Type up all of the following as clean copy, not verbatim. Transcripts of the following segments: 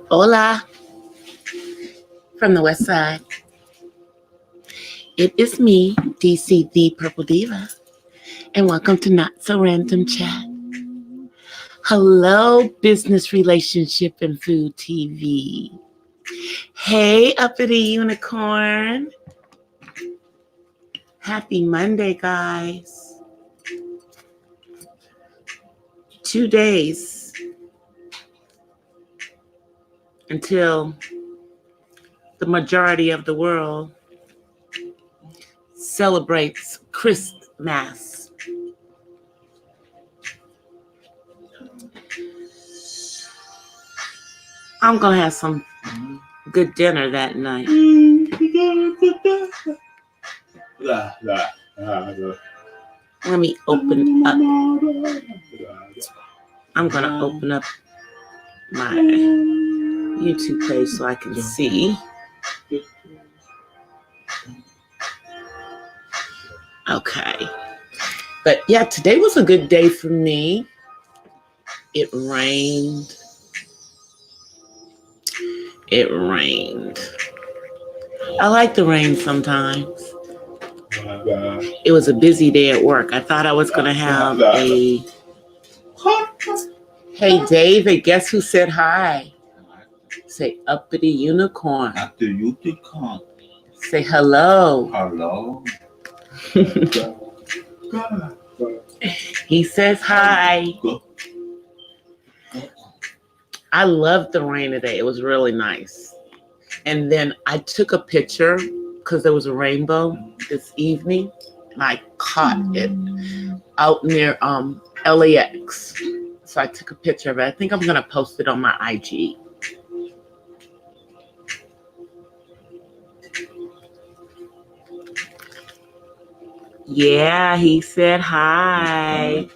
Hola from the west side. It is me, DCThePurpleDiva, and welcome to Not So Random Chat. Hello, business, relationship, and food TV. Hey, uppity unicorn. Happy Monday, guys. 2 days until the majority of the world celebrates Christmas. I'm going to have some good dinner that night. Let me open up. I'm going to open up my YouTube page so I can see. Okay. But yeah, today was a good day for me. It rained. I like the rain sometimes. It was a busy day at work. I thought I was going to have a... Hey, David, guess who said hi? Say uppity unicorn. Uppity unicorn. Say hello. Hello. He says hi. I loved the rain today. It was really nice. And then I took a picture because there was a rainbow this evening. And I caught it out near LAX. So I took a picture of it. I think I'm going to post it on my IG. Yeah, he said hi.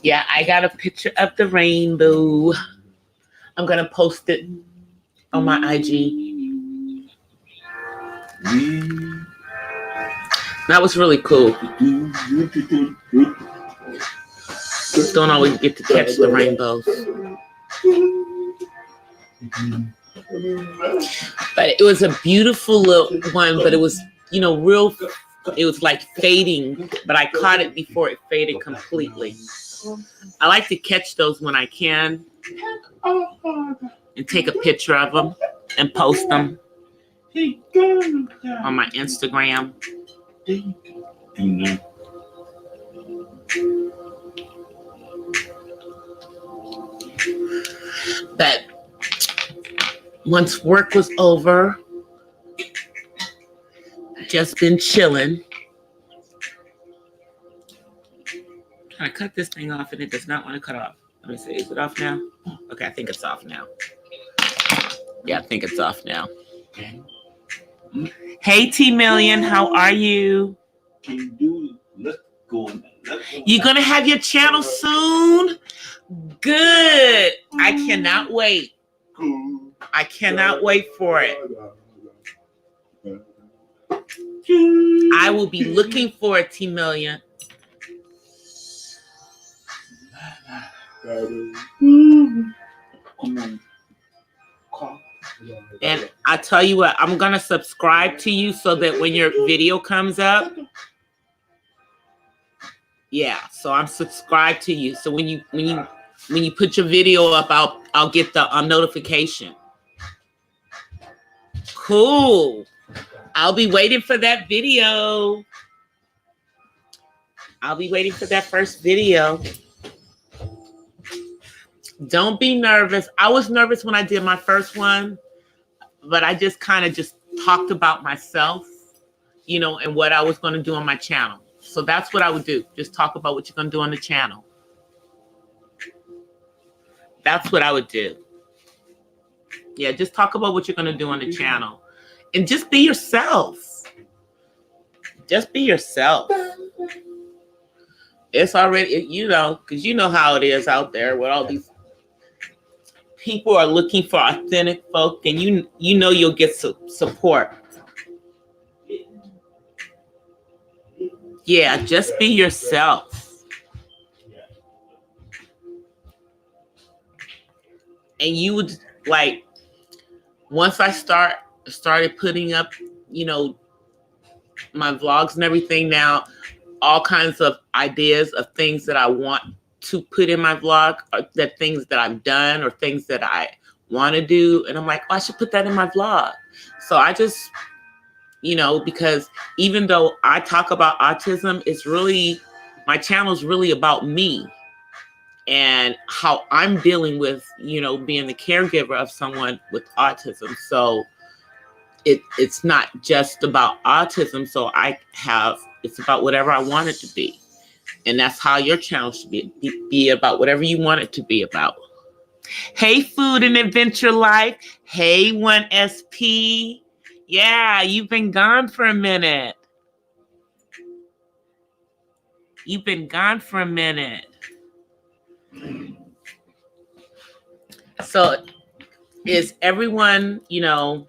Yeah, I got a picture of the rainbow. I'm going to post it on my IG. That was really cool. Don't always get to catch the rainbows. But it was a beautiful little one, but it was, real, it was like fading, but I caught it before it faded completely. I like to catch those when I can and take a picture of them and post them on my Instagram. But once work was over, just been chilling. Can I cut this thing off and it does not want to cut off? Let me see, is it off now? Okay, I think it's off now. Yeah, I think it's off now. Hey, T-Million, how are you? You gonna have your channel soon? Good. I cannot wait. I cannot wait for it. I will be looking for a T-Million. And I tell you what, I'm gonna subscribe to you so that when your video comes up, yeah. So I'm subscribed to you. So when you put your video up, I'll get the notification. Cool. I'll be waiting for that video. I'll be waiting for that first video. Don't be nervous. I was nervous when I did my first one, but I just kind of just talked about myself, and what I was going to do on my channel. So that's what I would do. Just talk about what you're going to do on the channel. That's what I would do. Yeah, just talk about what you're going to do on the channel. And just be yourself. Just be yourself. It's already, because you know how it is out there with all these people are looking for authentic folk, and you know you'll get support. Yeah, just be yourself. And you would like, once I started putting up, you know, my vlogs and everything now, all kinds of ideas of things that I want to put in my vlog, or that things that I've done or things that I want to do. And I'm like, oh, I should put that in my vlog. So I just, you know, because even though I talk about autism, it's really, my channel is really about me and how I'm dealing with, you know, being the caregiver of someone with autism. So it's not just about autism. So it's about whatever I want it to be. And that's how your channel should be about whatever you want it to be about. Hey, Food and Adventure Life. Hey, 1SP. Yeah, you've been gone for a minute. You've been gone for a minute. So is everyone, you know,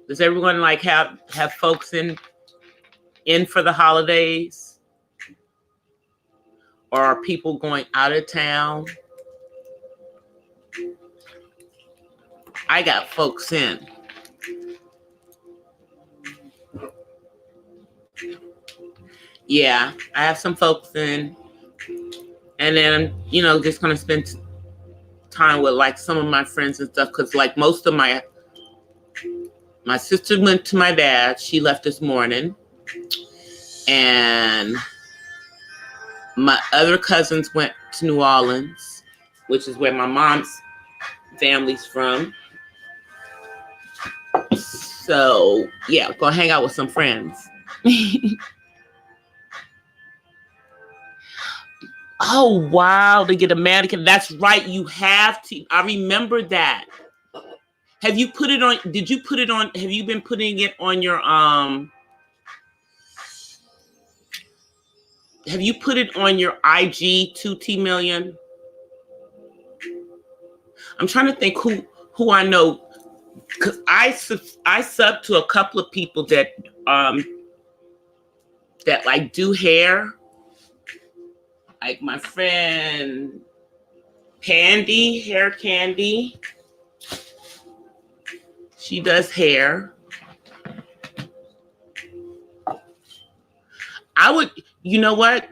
does everyone like have folks in for the holidays? Or are people going out of town? I got folks in. Yeah, I have some folks in. And then I'm, you know, just going to spend time with like some of my friends and stuff. Because like most of my sister went to my dad. She left this morning. And my other cousins went to New Orleans, which is where my mom's family's from. So, yeah, go hang out with some friends. Oh, wow, to get a mannequin. That's right, you have to. I remember that. Have you put it on, did you put it on, have you been putting it on your, have you put it on your IG 2T Million? I'm trying to think who I know, because I sub to a couple of people that like do hair, like my friend Candy, Hair Candy. She does hair. I would, you know what?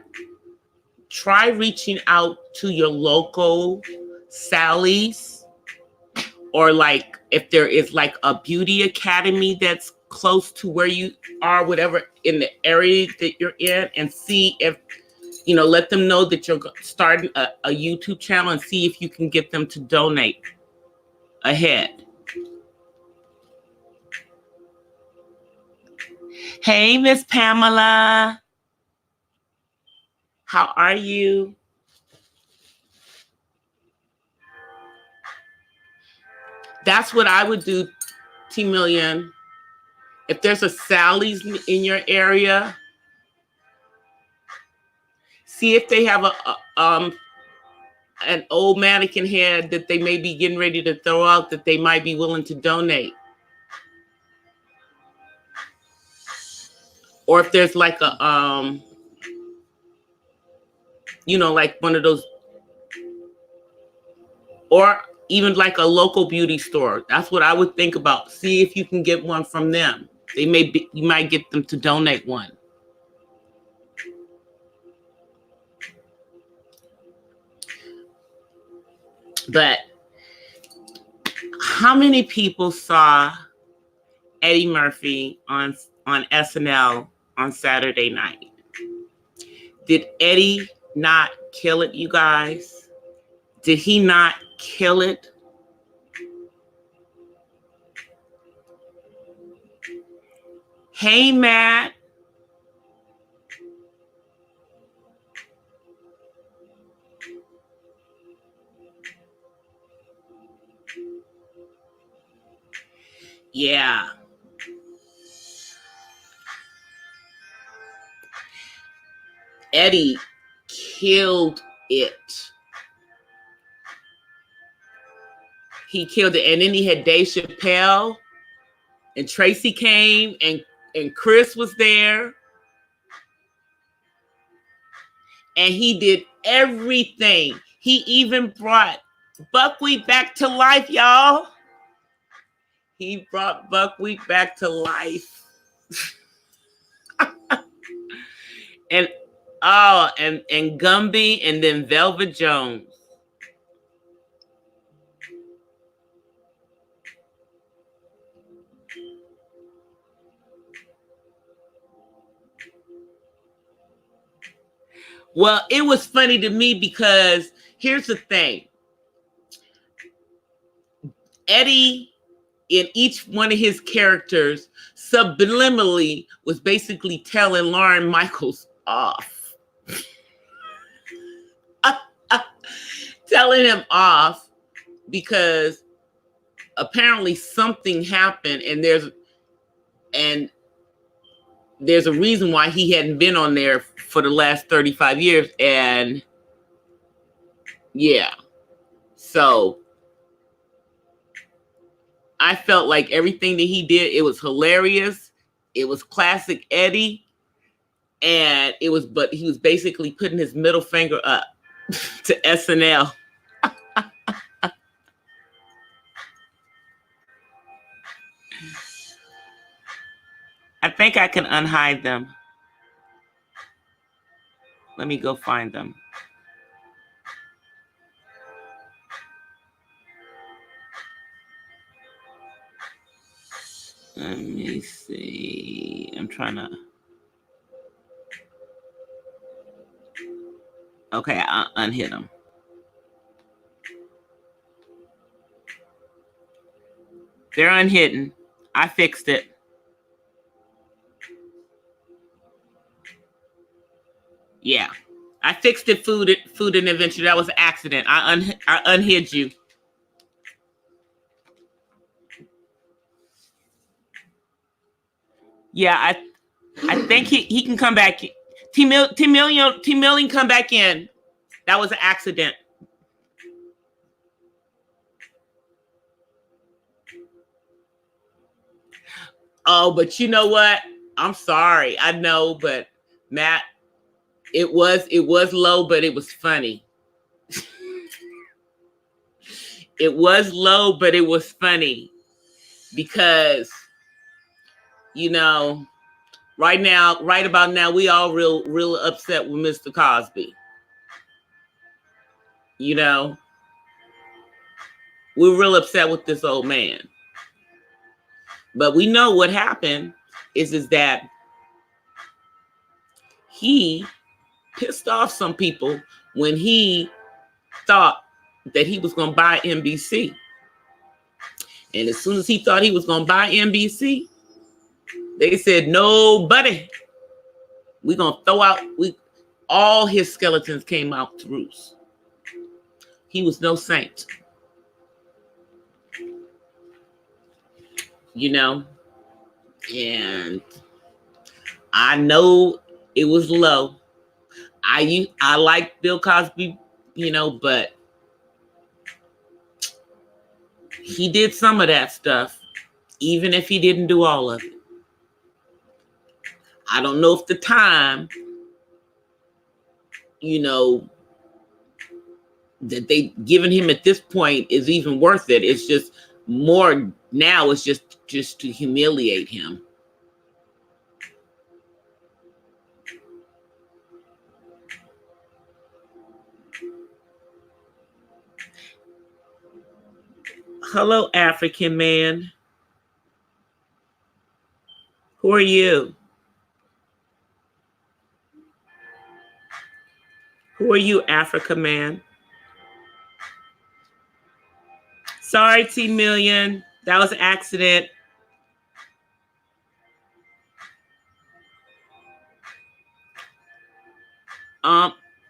Try reaching out to your local Sally's, or like if there is like a beauty academy that's close to where you are, whatever in the area that you're in, and see if, you know, let them know that you're starting a YouTube channel and see if you can get them to donate ahead. Hey, Miss Pamela. How are you? That's what I would do, T Million. If there's a Sally's in your area, see if they have an old mannequin head that they may be getting ready to throw out that they might be willing to donate. Or if there's like a, you know, like one of those, or even like a local beauty store. That's what I would think about. See if you can get one from them. They may be, you might get them to donate one. But how many people saw Eddie Murphy on SNL on Saturday night? Did Eddie not kill it, you guys? Did he not kill it? Hey, Matt. Yeah. Eddie killed it. He killed it. And then he had Dave Chappelle, and Tracy came, and Chris was there. And he did everything. He even brought Buckwheat back to life, y'all. He brought buckwheat back to life. and and Gumby and then Velvet Jones. Well, it was funny to me because here's the thing. Eddie, in each one of his characters, subliminally was basically telling Lauren Michaels off. Telling him off because apparently something happened and there's a reason why he hadn't been on there for the last 35 years. And yeah, so I felt like everything that he did, it was hilarious. It was classic Eddie. And but he was basically putting his middle finger up to SNL. I think I can unhide them. Let me go find them. Let me see. I'm trying to. Okay, I'll unhit them. They're unhidden. I fixed it. Yeah, I fixed it. Food and adventure. That was an accident. I unhid you. Yeah, I think he can come back. T Million come back in. That was an accident. Oh, but you know what? I'm sorry. I know, but Matt, it was low, but it was funny. It was low, but it was funny because, you know, right about now, we all real upset with Mr. Cosby. You know, we're real upset with this old man. But we know what happened is that he pissed off some people when he thought that he was going to buy NBC. And as soon as he thought he was going to buy NBC, they said, no, buddy, we're going to throw out, all his skeletons came out to roost. He was no saint. You know, and I know it was low. I like Bill Cosby, you know, but he did some of that stuff, even if he didn't do all of it. I don't know if the time, you know, that they given him at this point is even worth it. It's just more now. It's just to humiliate him. Hello, African man. Who are you? Who are you, Africa man? Sorry, T Million. That was an accident.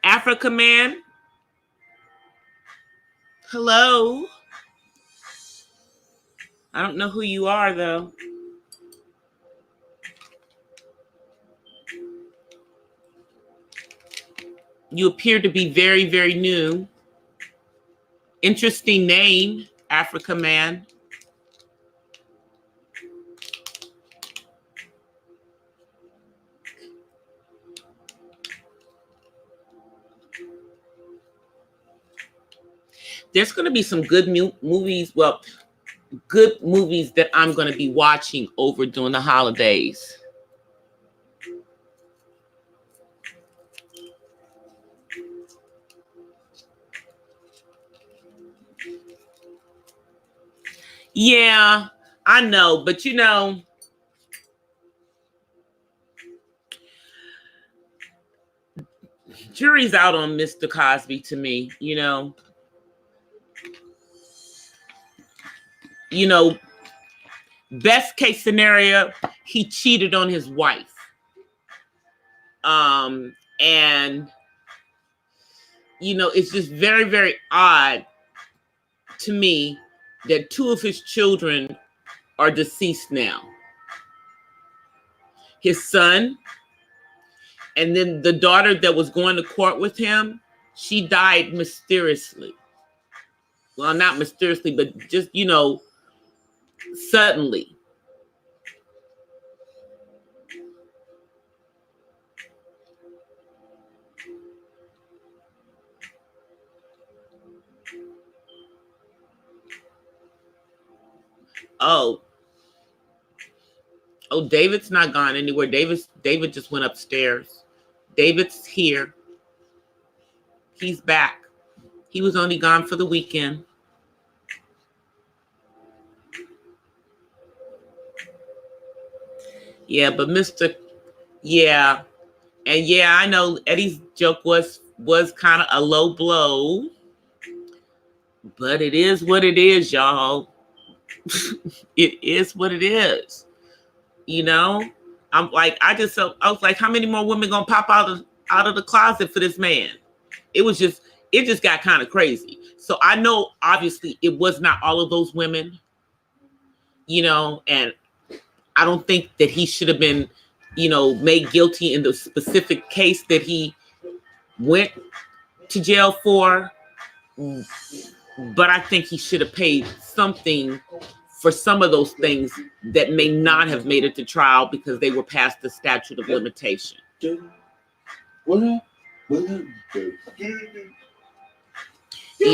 Africa man. Hello. I don't know who you are, though. You appear to be very, very new. Interesting name, Africa man. there's going to be some good movies. Well, good movies that I'm going to be watching over during the holidays. Yeah, I know, but you know, jury's out on Mr. Cosby to me, you know. You know, best case scenario, he cheated on his wife. And you know, it's just very, very odd to me that 2 of his children are deceased now. His son, and then the daughter that was going to court with him, she died mysteriously. Well, not mysteriously, but just, you know, suddenly. Oh, David's not gone anywhere. David just went upstairs. David's here. He's back. He was only gone for the weekend. Yeah, but yeah. And yeah, I know Eddie's joke was kind of a low blow. But it is what it is, y'all. It is what it is. You know? I was like, how many more women gonna pop out of the closet for this man? It just got kind of crazy. So I know obviously it was not all of those women, you know, and I don't think that he should have been, you know, made guilty in the specific case that he went to jail for. But I think he should have paid something for some of those things that may not have made it to trial because they were past the statute of limitation. You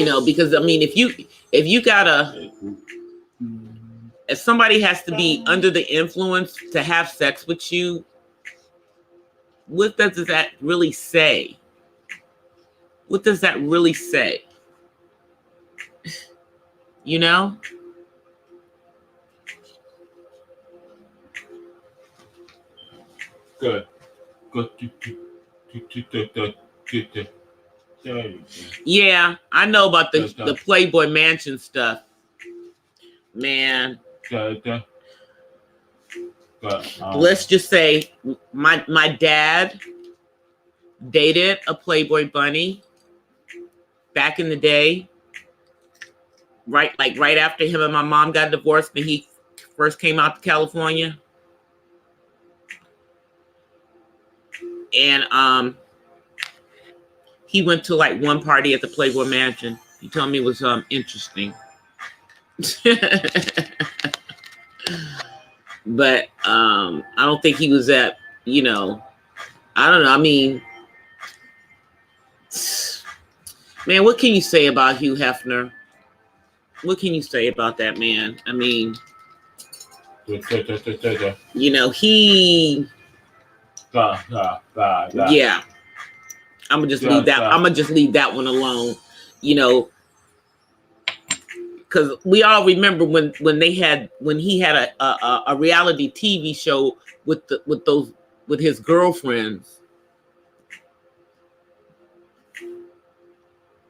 know, because I mean, if somebody has to be under the influence to have sex with you, what does that really say? What does that really say? You know? Good. Yeah, I know about the Playboy Mansion stuff. Man. Let's just say my dad dated a Playboy bunny back in the day. Right after him and my mom got divorced and he first came out to California. And he went to like one party at the Playboy Mansion. He told me it was interesting. But I don't think he was at, you know, I don't know. I mean, man, what can you say about Hugh Hefner? What can you say about that man? I mean, you know, yeah. I'm gonna just leave that one alone. You know, because we all remember when he had a reality TV show with his girlfriends.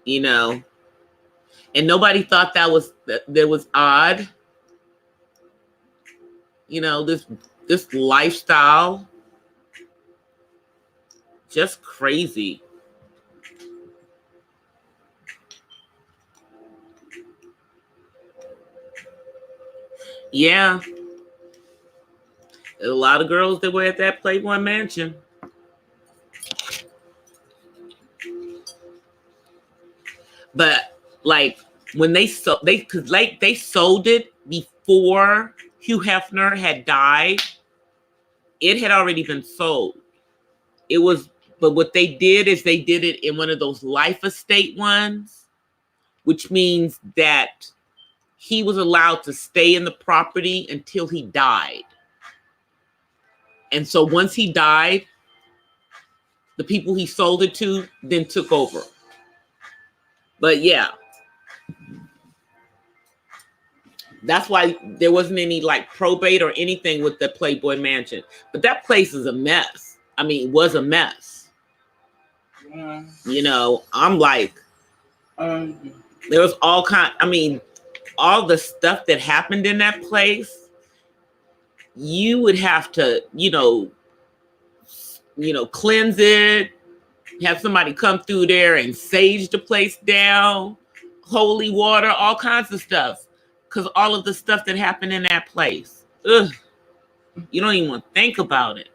You know, and nobody thought that was odd. You know, this lifestyle, just crazy. Yeah. There's a lot of girls that were at that Playboy Mansion. But like when they sold it before Hugh Hefner had died, it had already been sold. But what they did is they did it in one of those life estate ones. which means that he was allowed to stay in the property until he died. And so once he died, the people he sold it to then took over. But yeah, that's why there wasn't any like probate or anything with the Playboy Mansion. But that place is a mess. I mean, it was a mess. You know, I'm like, there was all kind. I mean, all the stuff that happened in that place, you would have to, cleanse it, have somebody come through there and sage the place down, holy water, all kinds of stuff. Because all of the stuff that happened in that place, ugh, you don't even want to think about it.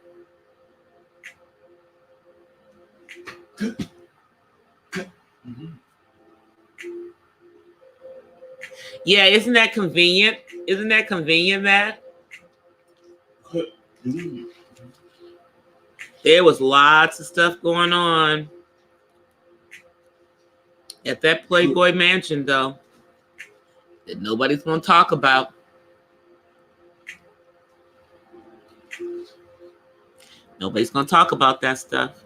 Yeah, isn't that convenient? Isn't that convenient, Matt? There was lots of stuff going on at that Playboy Mansion, though, that nobody's going to talk about. Nobody's going to talk about that stuff.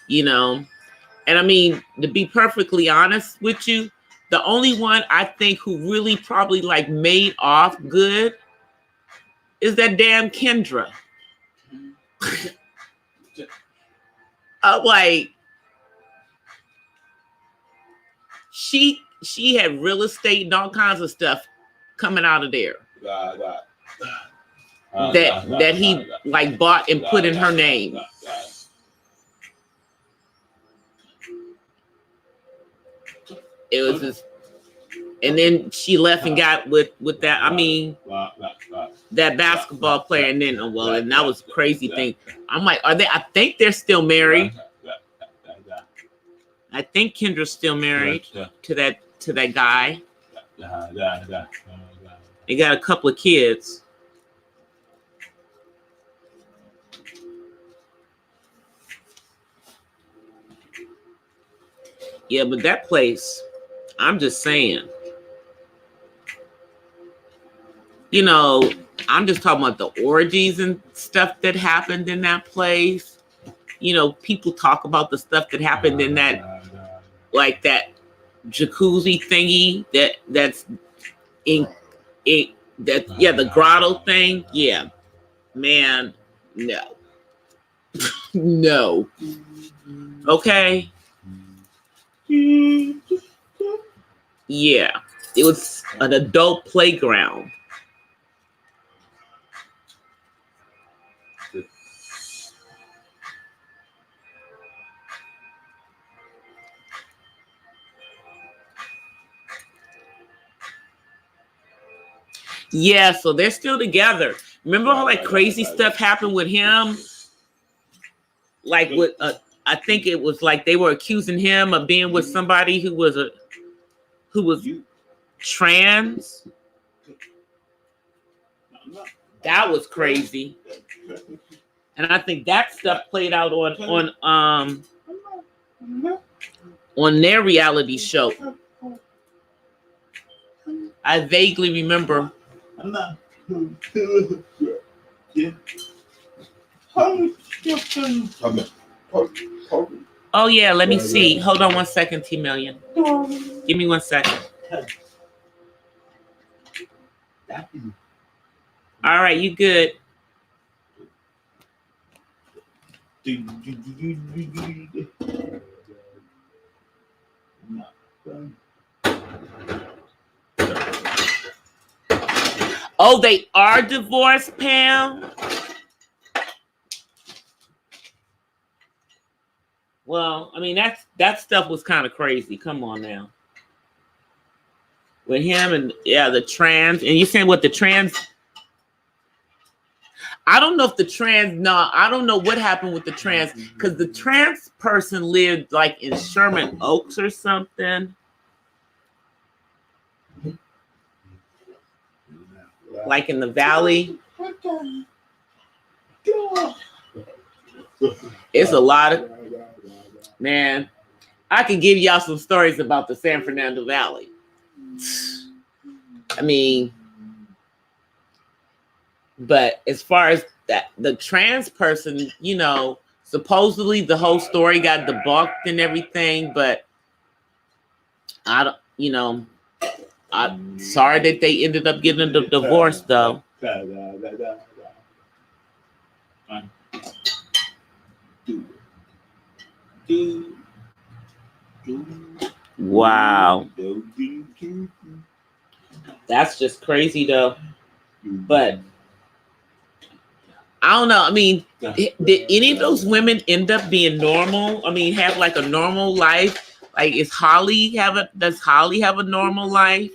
You know, and I mean, to be perfectly honest with you, the only one I think who really probably like made off good is that damn Kendra. Like, she had real estate and all kinds of stuff coming out of there that he like bought and put in her name. It was just, and then she left and got with that. I mean, that basketball player, and then and that was a crazy thing. I'm like, are they? I think they're still married. I think Kendra's still married to that guy. They got a couple of kids. Yeah, but that place, I'm just saying. You know, I'm just talking about the orgies and stuff that happened in that place. You know, people talk about the stuff that happened in that, like that jacuzzi thingy that's in that, yeah, the grotto thing. Yeah, man, no. No. Okay. Yeah, it was an adult playground. Yeah, so they're still together. Remember how like crazy stuff happened with him? Like with I think it was like they were accusing him of being with somebody who was trans. That was crazy. And I think that stuff played out on their reality show. I vaguely remember. Oh yeah, let me see. Hold on 1 second, T Million. Give me 1 second. All right, you good. Oh, they are divorced, Pam? Well, I mean, that stuff was kind of crazy. Come on now. With him and, yeah, the trans. And you're saying what the trans... I don't know if the trans... No, I don't know what happened with the trans. Because the trans person lived, like, in Sherman Oaks or something. Like in the valley. It's a lot of... Man, I could give y'all some stories about the San Fernando Valley. I mean, but as far as that, the trans person, you know, supposedly the whole story got debunked and everything, but I don't, you know, I'm sorry that they ended up getting a divorce, though. Wow. That's just crazy, though. But I don't know. I mean, did any of those women end up being normal? I mean, have like a normal life? Like, does Holly have a normal life?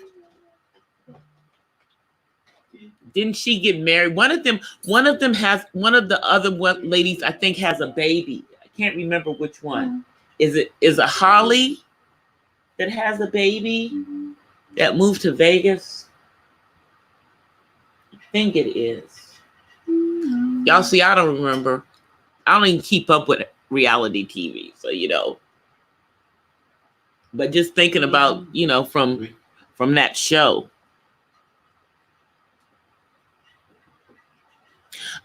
Didn't she get married? One of the other ladies, I think, has a baby. I can't remember which one. Is it Holly that has a baby that moved to Vegas? I think it is. Y'all see, I don't remember. I don't even keep up with reality TV, so you know. But just thinking about, you know, from that show.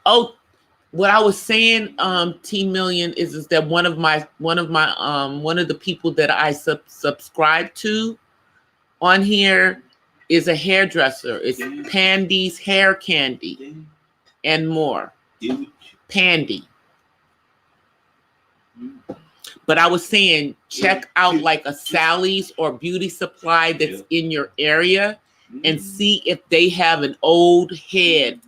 Oh, what I was saying, T Million, is that one of the people that I subscribe to on here is a hairdresser. It's Pandy's Hair Candy and more. Pandy. But I was saying, check out like a Sally's or Beauty Supply that's in your area and see if they have an old head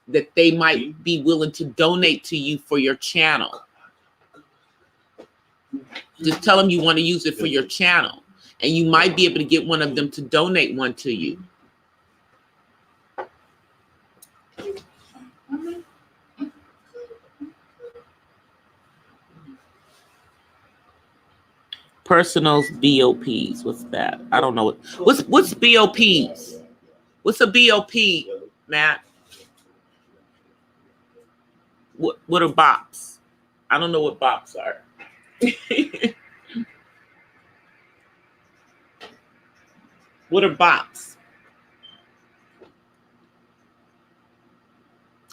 that they might be willing to donate to you for your channel. Just tell them you want to use it for your channel, and you might be able to get one of them to donate one to you. Personals BOPs. What's that? I don't know what's BOPs. What's a BOP, Matt? What are bops? I don't know what bops are. What are bops?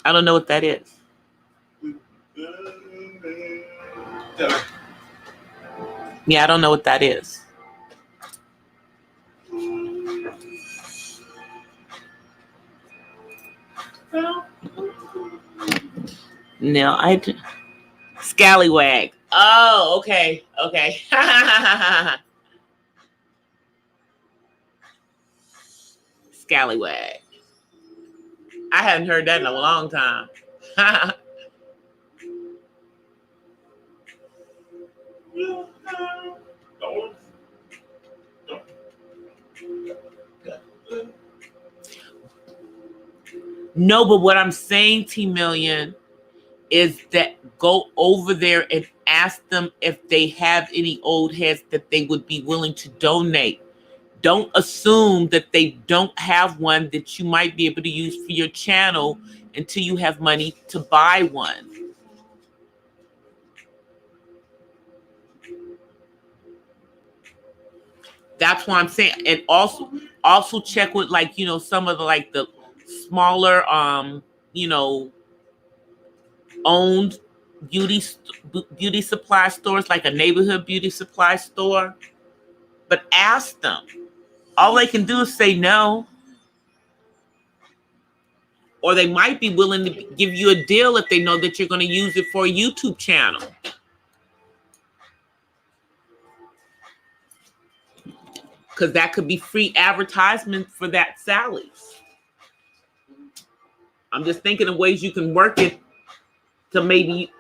I don't know what that is. Yeah, I don't know what that is. No, Scallywag. Oh, okay. Scallywag. I hadn't heard that in a long time. No, but what I'm saying, T Million, is that go over there and ask them if they have any old heads that they would be willing to donate. Don't assume that they don't have one that you might be able to use for your channel until you have money to buy one. That's why I'm saying, and also check with, like, you know, some of the smaller you know, owned beauty supply stores, like a neighborhood beauty supply store. But ask them. All they can do is say no. Or they might be willing to give you a deal if they know that you're going to use it for a YouTube channel. Because that could be free advertisement for that Sally's. I'm just thinking of ways you can work it to maybe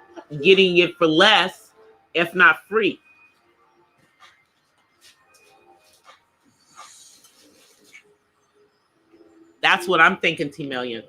getting it for less, if not free. That's what I'm thinking, T Million.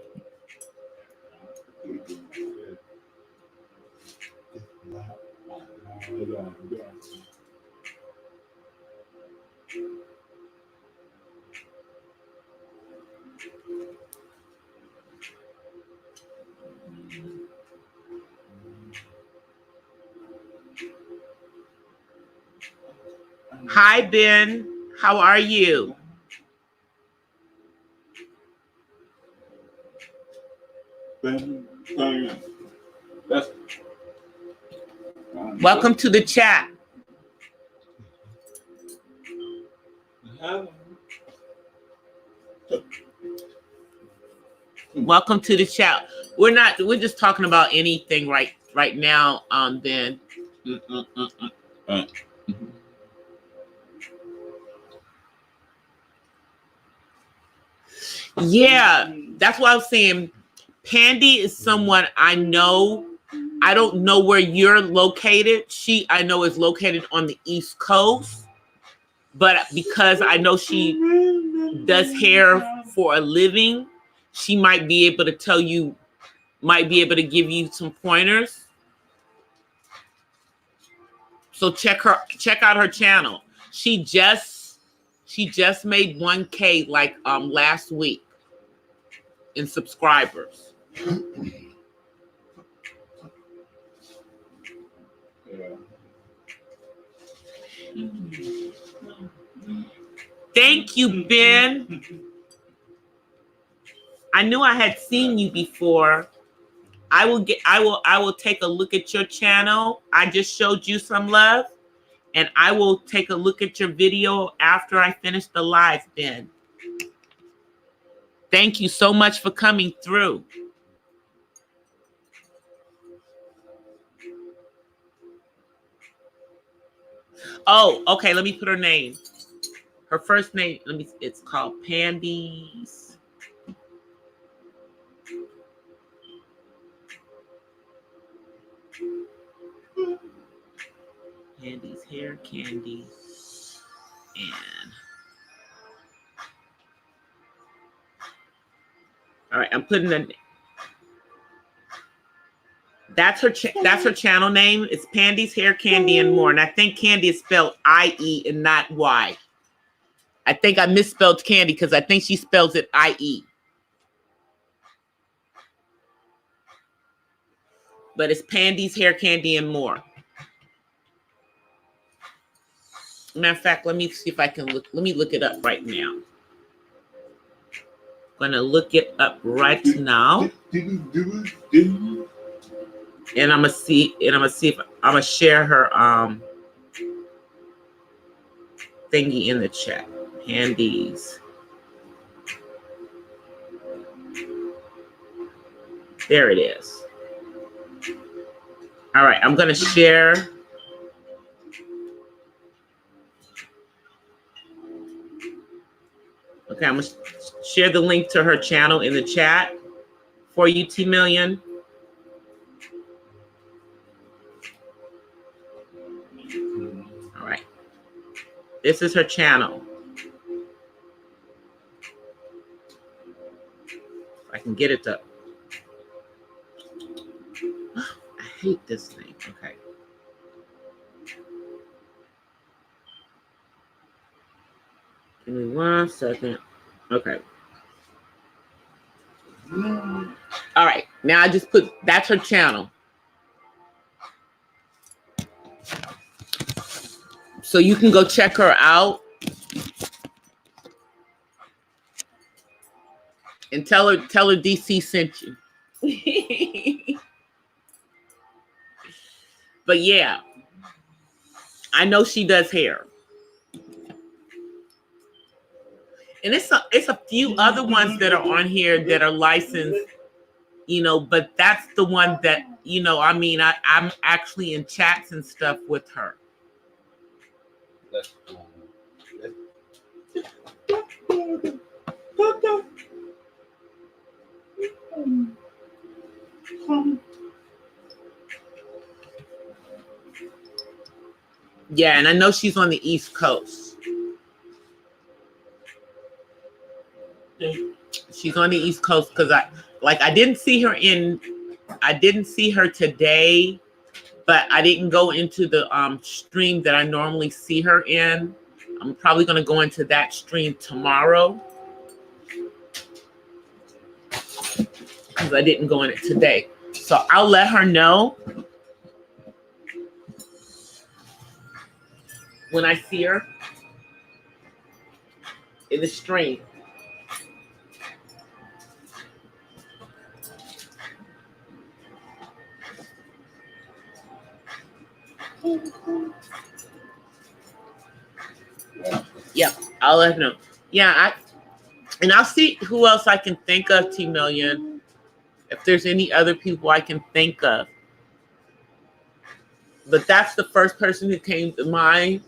Hi, Ben. How are you? Welcome to the chat. Welcome to the chat. We're just talking about anything right now, Ben. Yeah, that's what I was saying. Pandy is someone I know. I don't know where you're located. She, I know, is located on the East Coast, but because I know she does hair for a living, she might be able to tell you, might be able to give you some pointers. So check out her channel. She just made 1K like last week in subscribers. Thank you, Ben. I knew I had seen you before. I will take a look at your channel. I just showed you some love, and I will take a look at your video after I finish the live, Ben. Thank you so much for coming through. Oh, okay, let me put her name. Her first name, it's called Pandy's. Pandy's Hair Candy. And all right, I'm putting the, that's her channel name. It's Pandy's Hair Candy and More. And I think Candy is spelled I-E and not Y. I think I misspelled Candy because I think she spells it I-E. But it's Pandy's Hair Candy and More. Matter of fact, let me see if I can look. Let me look it up right now. I'm gonna look it up right now. And I'm gonna see if I'm gonna share her thingy in the chat. Pandy's. There it is. All right, I'm gonna share. Okay, I'm gonna share the link to her channel in the chat for you, T Million. All right, this is her channel. If I can get it to. I hate this thing. Okay. Give me 1 second. Okay. All right. Now I just put, that's her channel. So you can go check her out. And tell her DC sent you. But yeah, I know she does hair. And it's a few other ones that are on here that are licensed, you know, but that's the one that, you know, I mean, I'm actually in chats and stuff with her. Yeah, and I know she's on the East Coast. She's on the East Coast because I didn't see her today, but I didn't go into the stream that I normally see her in. I'm probably going to go into that stream tomorrow because I didn't go in it today. So I'll let her know when I see her. in the stream. Yeah, I'll let him know. Yeah, I'll see who else I can think of, T Million. If there's any other people I can think of. But that's the first person who came to mind.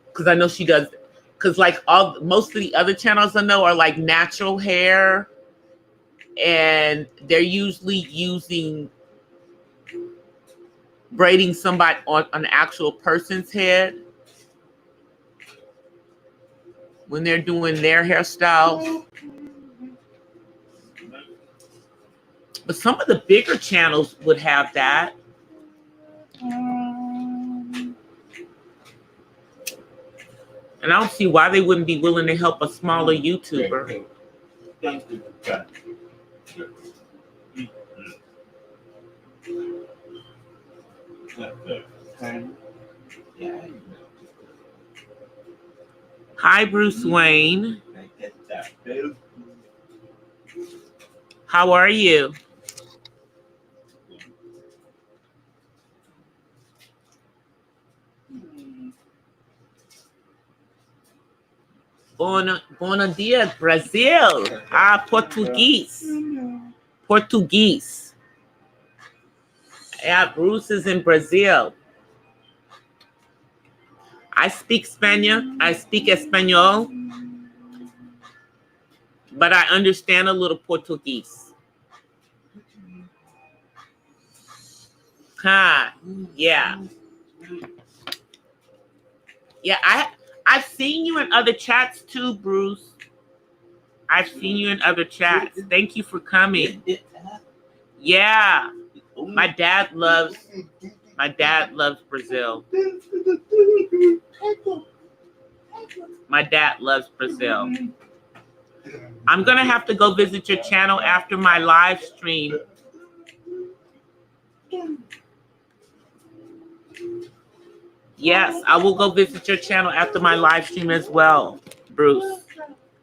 Because I know she does. Because like most of the other channels I know are like natural hair. And they're usually using braiding somebody on an actual person's head when they're doing their hairstyles. But some of the bigger channels would have that. And I don't see why they wouldn't be willing to help a smaller YouTuber. Hi, Bruce Wayne. How are you? Buenos dias, Brazil. Ah, Portuguese. Portuguese. Yeah, Bruce is in Brazil. I speak Spanish. I speak Espanol. But I understand a little Portuguese. Huh. Yeah. Yeah, I've seen you in other chats too, Bruce. I've seen you in other chats. Thank you for coming. Yeah. My dad loves Brazil. My dad loves Brazil. I'm going to have to go visit your channel after my live stream. Yes, I will go visit your channel after my live stream as well, Bruce.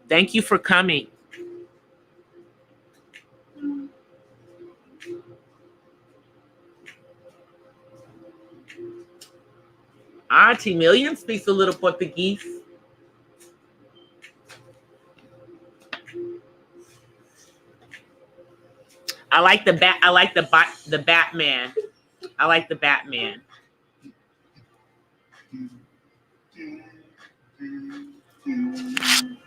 Thank you for coming. Auntie Million speaks a little Portuguese. I like the Batman. I like the Batman.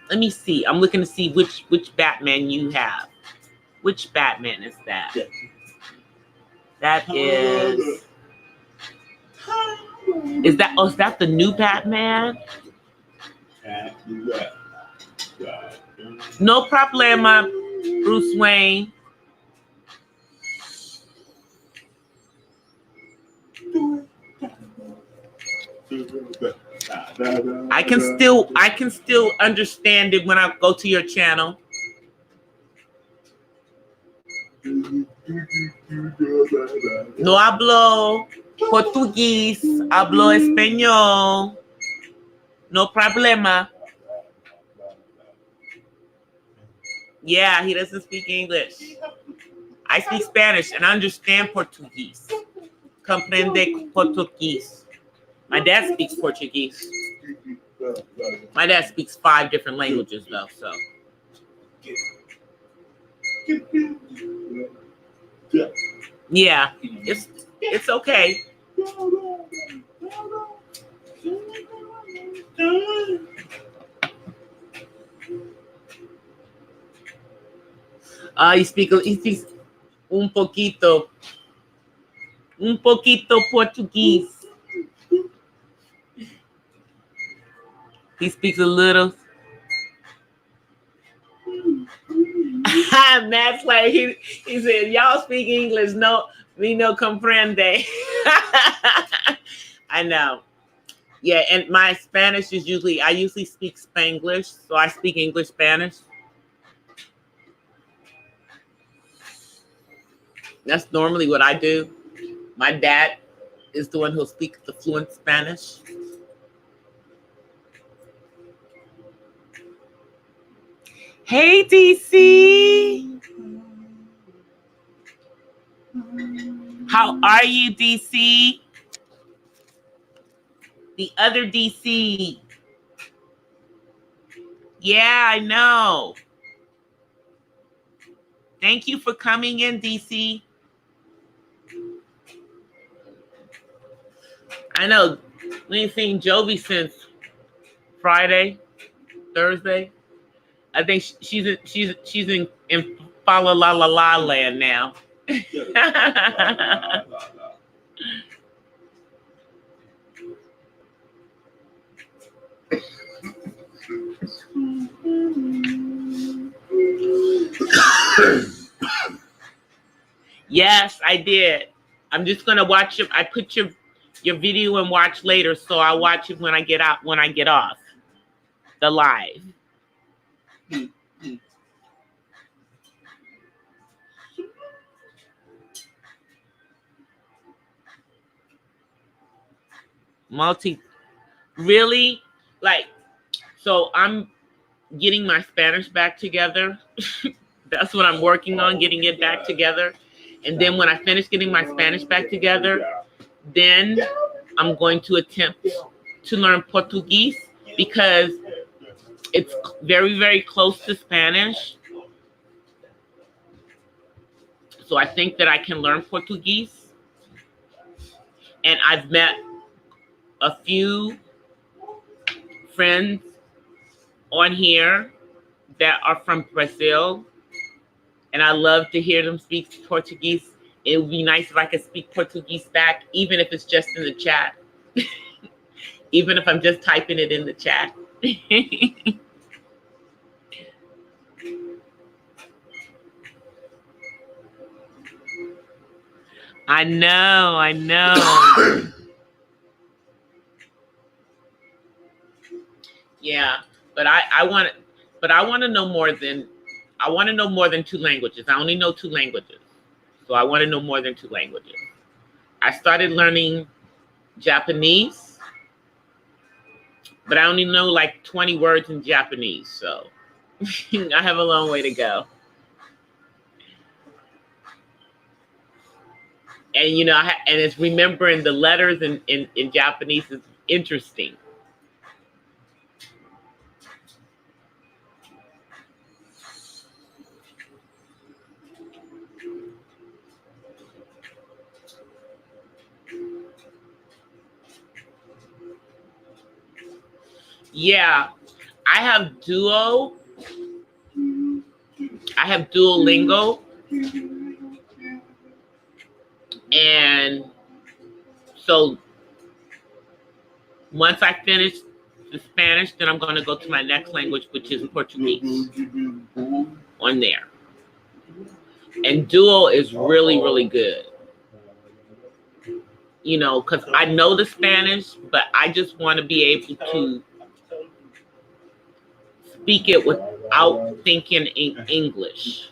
Let me see. I'm looking to see which Batman you have. Which Batman is that? That is that? Oh, is that the new Batman? No problema, Bruce Wayne. I can still understand it when I go to your channel. No hablo Portuguese, hablo español. No problema. Yeah, he doesn't speak English. I speak Spanish and I understand Portuguese. Comprende Portuguese. My dad speaks Portuguese. My dad speaks 5 different languages though, so. Yeah, it's okay. He speaks un poquito Portuguese. He speaks a little. Matt's like he said, y'all speak English, no, me no comprende. I know. Yeah, and my Spanish is I usually speak Spanglish, so I speak English, Spanish. That's normally what I do. My dad is the one who speaks the fluent Spanish. Hey, DC. How are you, DC? The other DC. Yeah, I know. Thank you for coming in, DC. I know we ain't seen Jovi since Friday, Thursday. I think she's in fa la la la la land now. Yes, I did. I'm just gonna watch it. I put your video and watch later, so I'll watch it when I get off the live. Really? Like, so I'm getting my Spanish back together. That's what I'm working on, getting it back together. And then when I finish getting my Spanish back together, then I'm going to attempt to learn Portuguese because it's very, very close to Spanish. So I think that I can learn Portuguese. And I've met a few friends on here that are from Brazil. And I love to hear them speak Portuguese. It would be nice if I could speak Portuguese back, even if it's just in the chat. Even if I'm just typing it in the chat. I know. Yeah, but I want to know more than 2 languages. I only know 2 languages. So I want to know more than 2 languages. I started learning Japanese, but I only know like 20 words in Japanese, so I have a long way to go. And you know, and it's remembering the letters in Japanese is interesting. Yeah, I have Duo. I have Duolingo. And so once I finish the Spanish, then I'm going to go to my next language, which is Portuguese on there. And Duo is really, really good. You know, because I know the Spanish, but I just want to be able to speak it without thinking in English.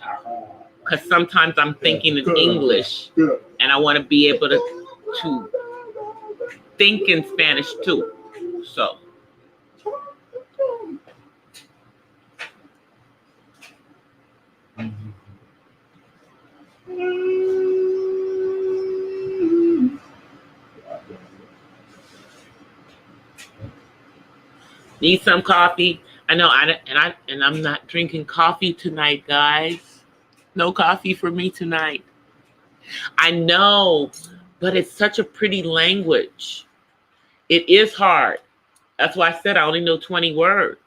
Because sometimes I'm thinking in English, and I want to be able to think in Spanish too. So. Need some coffee. I know, and I'm not drinking coffee tonight, guys. No coffee for me tonight. I know, but it's such a pretty language. It is hard. That's why I said I only know 20 words.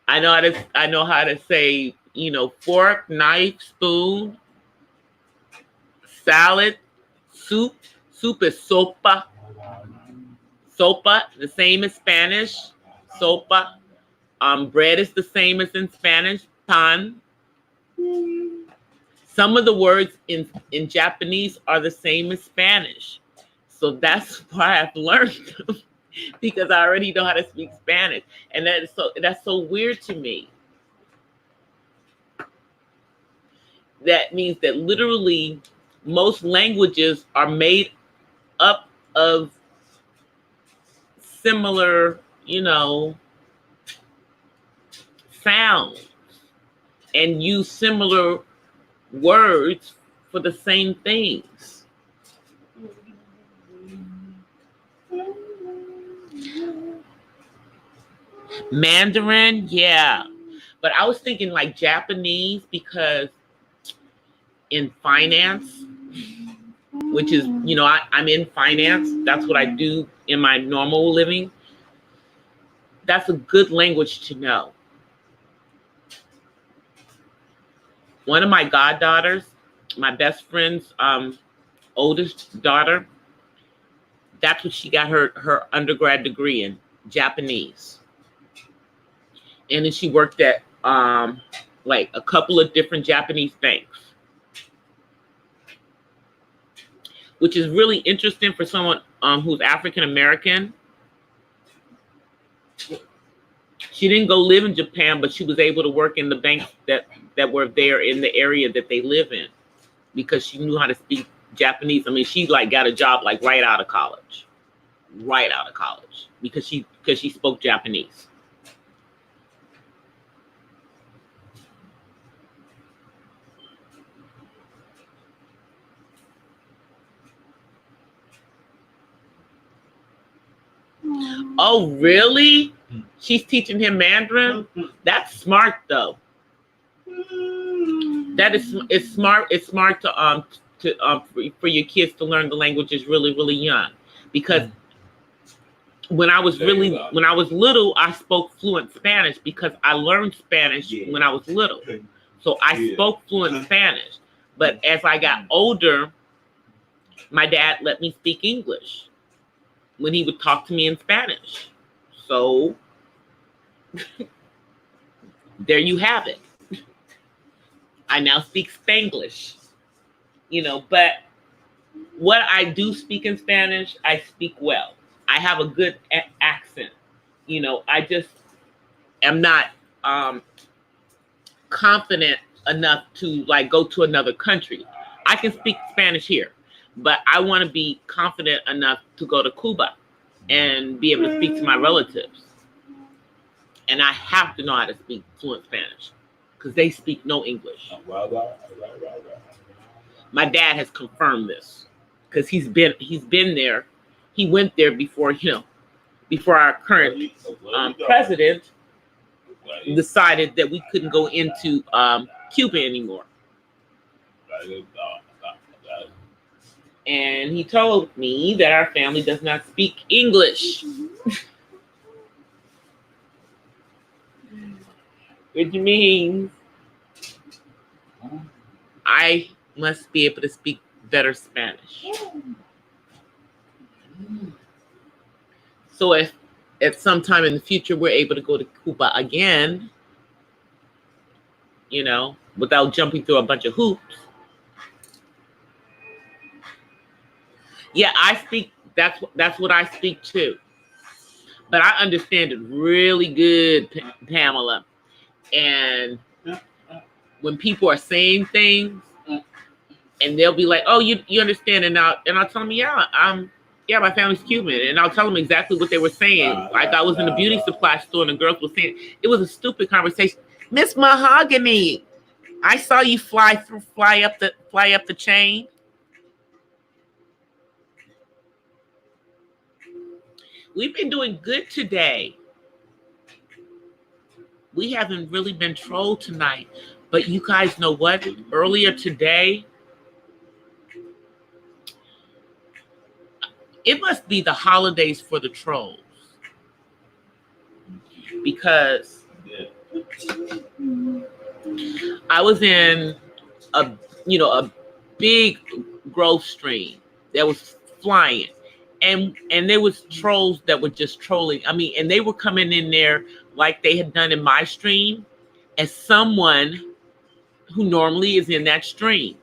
I know how to say, you know, fork, knife, spoon, salad, soup. Soup is sopa. Sopa, the same as Spanish. Sopa. Bread is the same as in Spanish. Pan. Some of the words in Japanese are the same as Spanish. So that's why I've learned them. Because I already know how to speak Spanish. And that's so weird to me. That means that literally most languages are made up of similar, you know, sounds and use similar words for the same things. Mandarin, yeah. But I was thinking like Japanese because in finance, which is, you know, I'm in finance. That's what I do in my normal living. That's a good language to know. One of my goddaughters, my best friend's oldest daughter, that's what she got her undergrad degree in, Japanese. And then she worked at like a couple of different Japanese banks, which is really interesting for someone who's African American. She didn't go live in Japan, but she was able to work in the banks that were there in the area that they live in because she knew how to speak Japanese. I mean, she like got a job like right out of college because she spoke Japanese. Oh, really? She's teaching him Mandarin? That's smart though. That is, it's smart. It's smart to for your kids to learn the languages really, really young. Because when I was little, I spoke fluent Spanish because I learned Spanish when I was little. So I spoke fluent Spanish. But as I got older, my dad let me speak English when he would talk to me in Spanish. So there you have it. I now speak Spanglish, you know, but what I do speak in Spanish, I speak well. I have a good accent. You know, I just am not confident enough to like go to another country. I can speak Spanish here, but I want to be confident enough to go to Cuba and be able to speak to my relatives. And I have to know how to speak fluent Spanish because they speak no English. My dad has confirmed this because he's been there. He went there before, you know, before our current president decided that we couldn't go into Cuba anymore. And he told me that our family does not speak English. Which means I must be able to speak better Spanish. So if at some time in the future we're able to go to Cuba again, you know, without jumping through a bunch of hoops. Yeah, I speak, that's what I speak too. But I understand it really good, Pamela. And when people are saying things and they'll be like, oh, you understand, and I'll tell them, yeah, my family's Cuban, and I'll tell them exactly what they were saying. Like I was in a beauty supply store and the girls were saying, it was a stupid conversation. Miss Mahogany, I saw you fly up the chain. We've been doing good today. We haven't really been trolled tonight, but you guys know what? Earlier today, it must be the holidays for the trolls because I was in a big growth stream that was flying, and there was trolls that were just trolling. I mean, and they were coming in there like they had done in my stream as someone who normally is in that stream,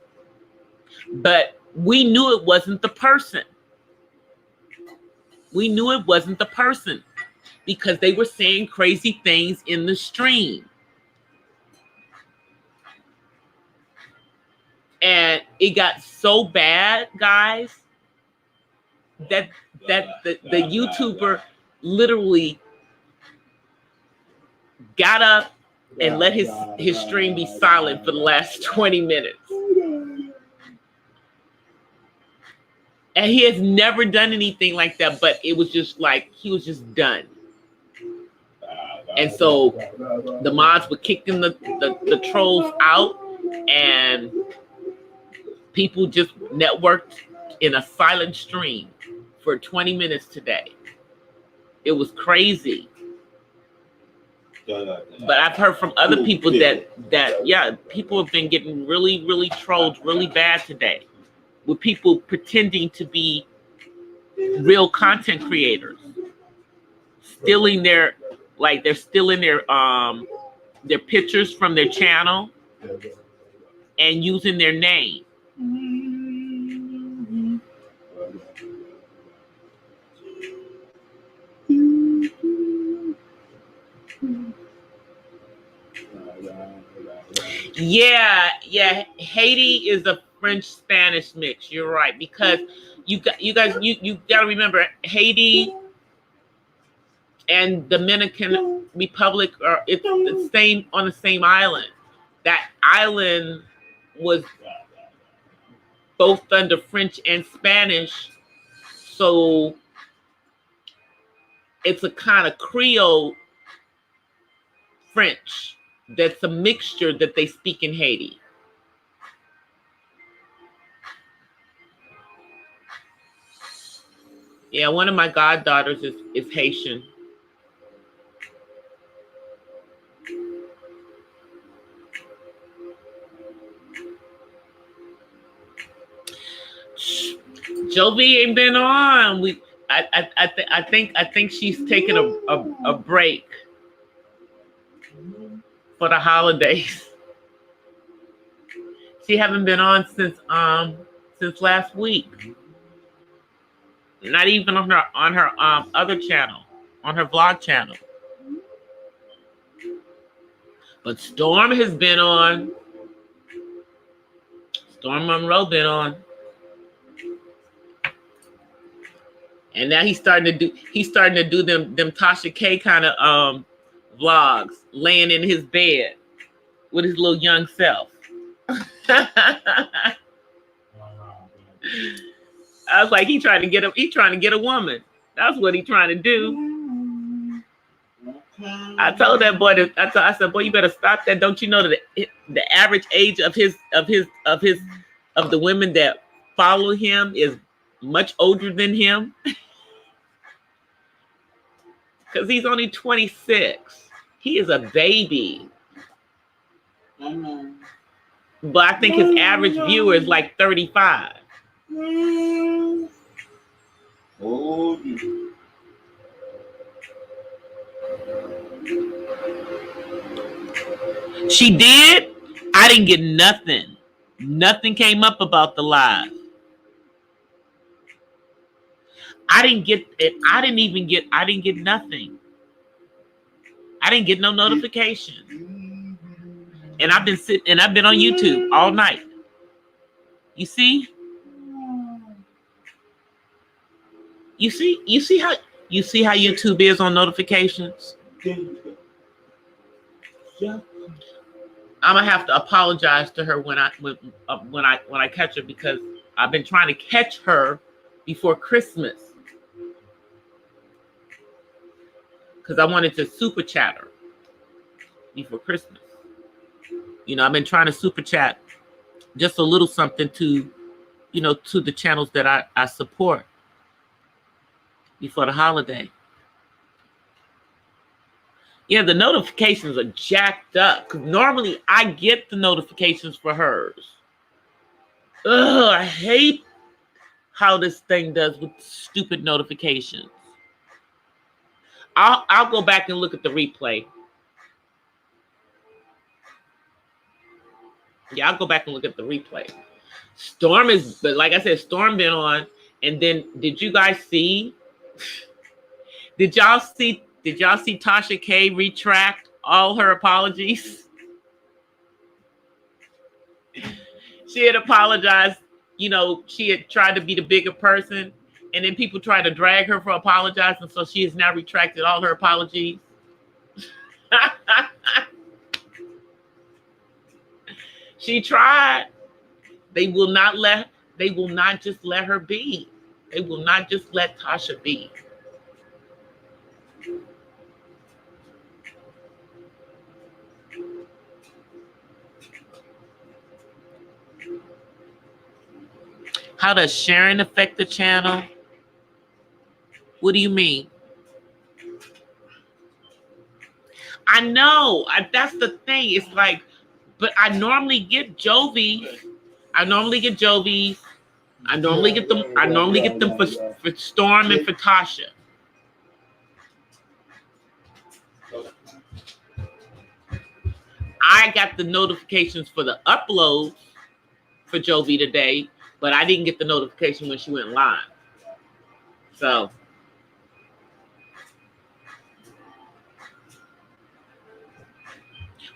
but we knew it wasn't the person. We knew it wasn't the person because they were saying crazy things in the stream. And it got so bad, guys, that the YouTuber literally got up, and let his stream be silent for the last 20 minutes. And he has never done anything like that, but it was just like he was just done. And so the mods would kick them the trolls out, and people just networked in a silent stream for 20 minutes today. It was crazy. But I've heard from other people that yeah, people have been getting really, really trolled really bad today, with people pretending to be real content creators, stealing their, like they're stealing their pictures from their channel and using their name. Yeah, Haiti is a French-Spanish mix. You're right, because you guys got to remember, Haiti and Dominican Republic are it's the same, on the same island. That island was both under French and Spanish, so it's a kind of Creole French that's a mixture that they speak in Haiti. Yeah, one of my goddaughters is Haitian. Jovi ain't been on. I think she's taking a break for the holidays. She haven't been on since last week. Not even on her other channel, on her vlog channel. But Storm has been on. Storm Monroe been on. And now he's starting to do them Tasha K kind of vlogs, laying in his bed with his little young self. I was like, he's trying to get a woman. That's what he's trying to do. I told that boy I said, boy, you better stop that. Don't you know that the average age of the women that follow him is much older than him? Because he's only 26. He is a baby. But I think his average viewer is like 35. Oh, she did? I didn't get nothing. Nothing came up about the live. I didn't get it. I didn't get nothing. I didn't get no notification. And I've been on YouTube all night. You see? You see how YouTube is on notifications? I'm gonna have to apologize to her when I catch her, because I've been trying to catch her before Christmas, because I wanted to super chat her before Christmas. You know, I've been trying to super chat just a little something to, you know, to the channels that I support before the holiday. Yeah, the notifications are jacked up, because normally I get the notifications for hers. Ugh, I hate how this thing does with stupid notifications. I'll go back and look at the replay. Yeah, I'll go back and look at the replay. Storm is, but like I said, Storm been on. And then did you guys see? Did y'all see Tasha K retract all her apologies? She had apologized. You know, she had tried to be the bigger person, and then people tried to drag her for apologizing, so she has now retracted all her apologies. She tried. They will not just let her be. They will not just let Tasha be. How does sharing affect the channel? What do you mean? I know. That's the thing. It's like, but I normally get Jovi. I normally get Jovi. I normally get them. I normally get them for Storm and for Tasha. I got the notifications for the uploads for Jovi today, but I didn't get the notification when she went live. So,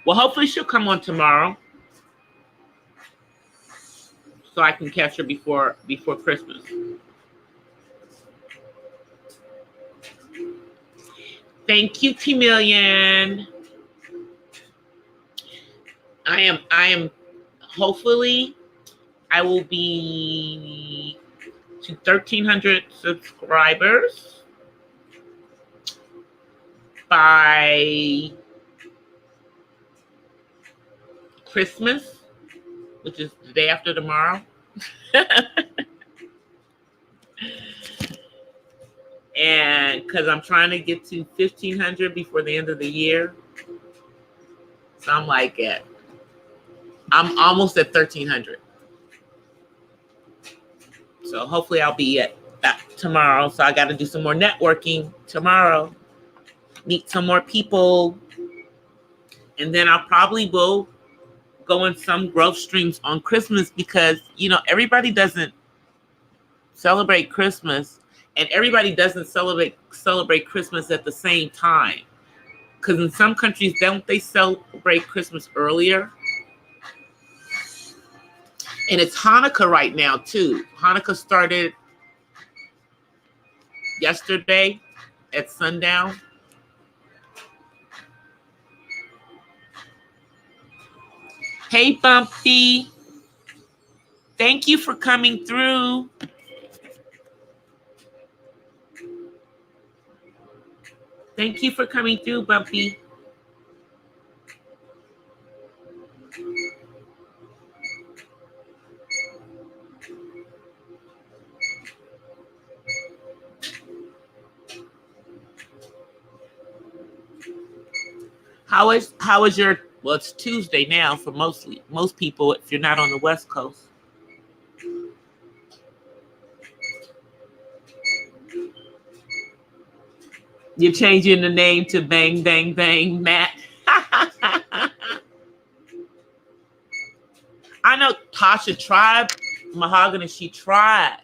well, hopefully she'll come on tomorrow, so I can catch her before Christmas. Thank you, T Million. I am. Hopefully, I will be to 1,300 subscribers by Christmas, which is the day after tomorrow. And because I'm trying to get to 1,500 before the end of the year. So I'm like I'm almost at 1,300. So hopefully I'll be at that tomorrow. So I got to do some more networking tomorrow. Meet some more people. And then I'll probably will go in some growth streams on Christmas because, everybody doesn't celebrate Christmas, and everybody doesn't celebrate Christmas at the same time. Because in some countries, don't they celebrate Christmas earlier? And it's Hanukkah right now, too. Hanukkah started yesterday at sundown. Hey, Bumpy. Thank you for coming through. Thank you for coming through, Bumpy. How is your, well, it's Tuesday now for most people if you're not on the West Coast. You're changing the name to Bang Bang Bang Matt. I know Tasha tried Mahogany. She tried,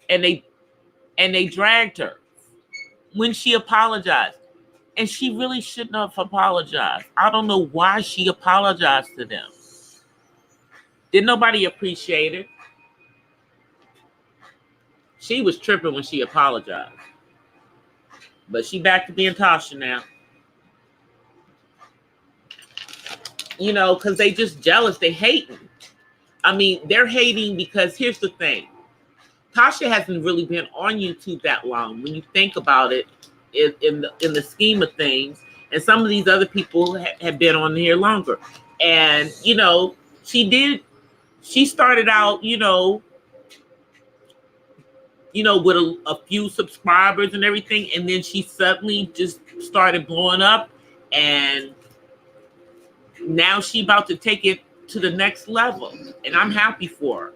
and they dragged her when she apologized, and she really shouldn't have apologized. I don't know why she apologized to them. Did nobody appreciate it? She was tripping when she apologized. But she back to being Tasha now. Because they just jealous. They hating. I mean, they're hating because here's the thing. Tasha hasn't really been on YouTube that long when you think about it in the scheme of things. And some of these other people have been on here longer. And, she started out, with a few subscribers and everything. And then she suddenly just started blowing up. And now she about to take it to the next level. And I'm happy for her.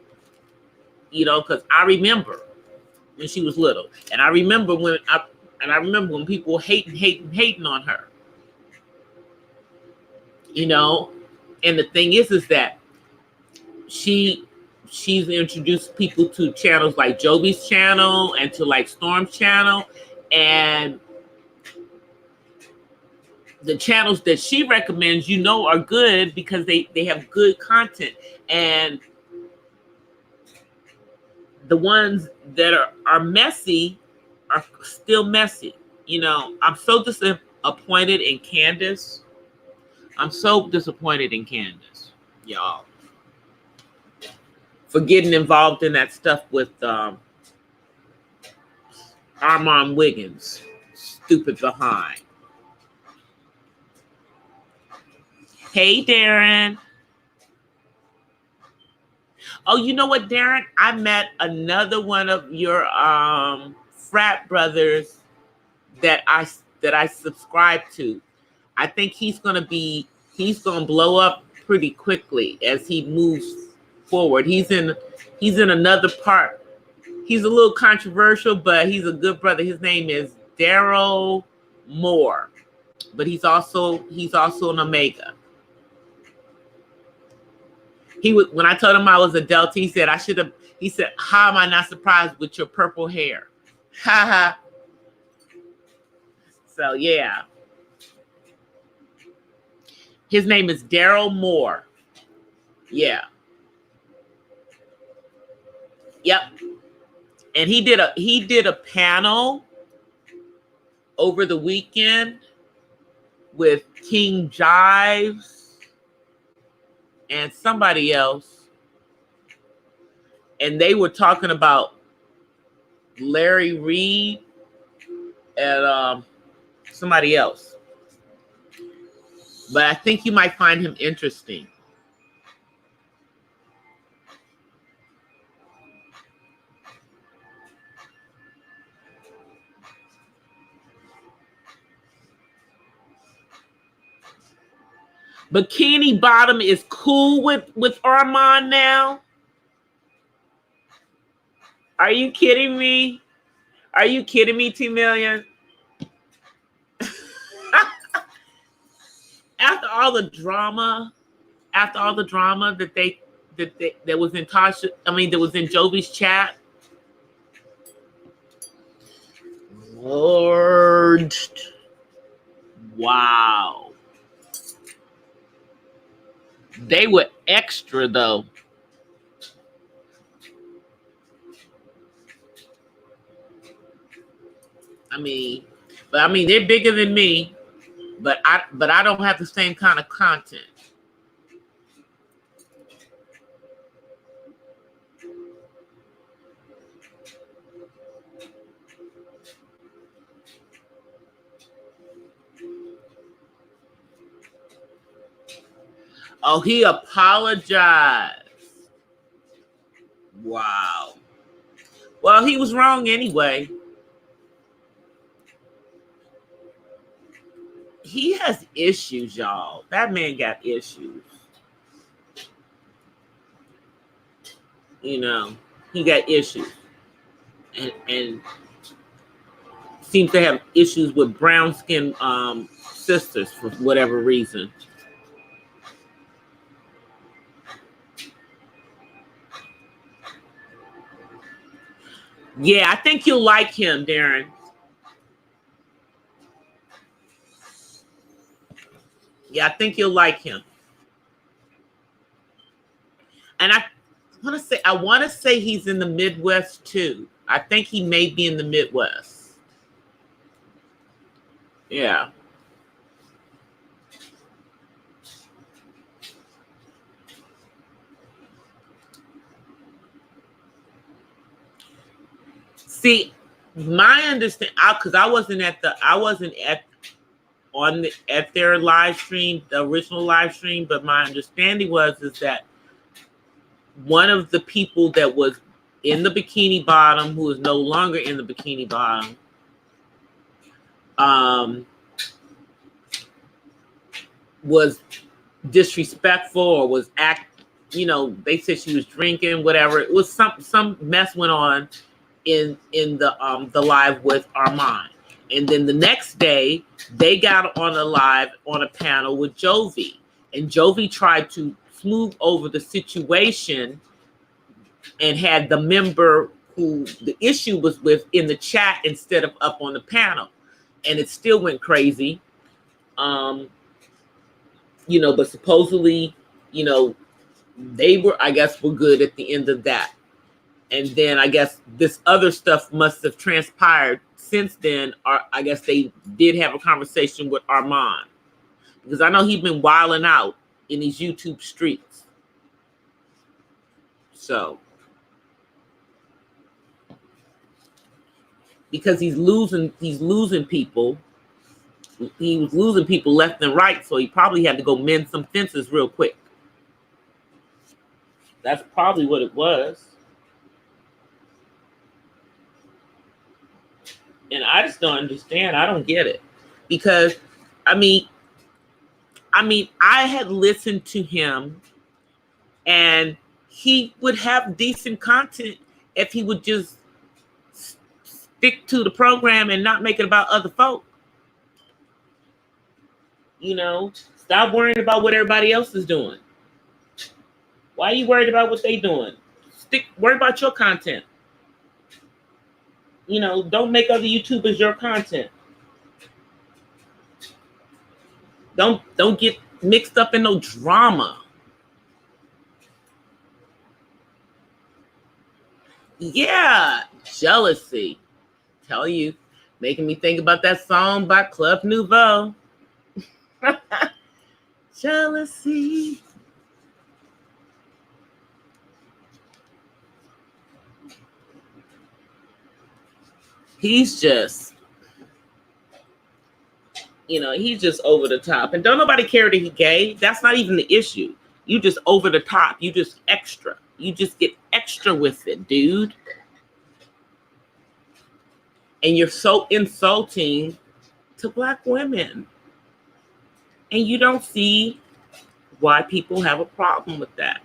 Because I remember when she was little. And I remember when people were hating on her. And the thing is that she's introduced people to channels like Jovi's channel and to like Storm's channel, and the channels that she recommends, are good because they have good content, and the ones that are messy are still messy. I'm so disappointed in Candace. I'm so disappointed in Candace, y'all. for getting involved in that stuff with Armand Wiggins. Stupid behind. Hey, Darren. Oh, you know what, Darren? I met another one of your frat brothers that I subscribe to. I think he's gonna blow up pretty quickly as he moves forward. He's in another part. He's a little controversial, but he's a good brother. His name is Daryl Moore, but he's also an Omega. When I told him I was a Delta, he said how am I not surprised with your purple hair? Ha ha. So yeah. His name is Daryl Moore. Yeah. Yep. And he did a panel over the weekend with King Jives and somebody else. And they were talking about Larry Reed and somebody else. But I think you might find him interesting. Bikini Bottom is cool with Armand now? Are you kidding me? Are you kidding me, T Million? After all the drama that was in Tasha, that was in Jovi's chat. Lord. Wow. They were extra though. They're bigger than me, but I don't have the same kind of content. Oh, he apologized. Wow. Well, he was wrong anyway. He has issues, y'all. That man got issues. He got issues. And seems to have issues with brown-skinned sisters for whatever reason. Yeah, I think you'll like him, Darren. Yeah, I think you'll like him. And I want to say he's in the Midwest too. I think he may be in the Midwest. Yeah. See, my understanding, because I wasn't at their live stream, the original live stream, but my understanding is that one of the people that was in the Bikini Bottom, who is no longer in the Bikini Bottom, was disrespectful or was they said she was drinking, whatever. It was some mess went on in the live with Armand. And then the next day they got on a panel with Jovi, and Jovi tried to smooth over the situation and had the member who the issue was with in the chat instead of up on the panel, and it still went crazy. But supposedly, they were good at the end of that. And then I guess this other stuff must have transpired since then. Or I guess they did have a conversation with Armand, because I know he's been wilding out in these YouTube streets. So, because he's losing people. He was losing people left and right, so he probably had to go mend some fences real quick. That's probably what it was. And I just don't understand. I don't get it. Because, I mean, I had listened to him, and he would have decent content if he would just stick to the program and not make it about other folk. You know, stop worrying about what everybody else is doing. Why are you worried about what they doing? Worry about your content. You know, don't make other YouTubers your content. Don't get mixed up in no drama. Yeah, jealousy. Tell you, making me think about that song by Club Nouveau. Jealousy. He's just, he's just over the top. And don't nobody care that he gay. That's not even the issue. You just over the top. You just extra. You just get extra with it, dude. And you're so insulting to Black women. And you don't see why people have a problem with that.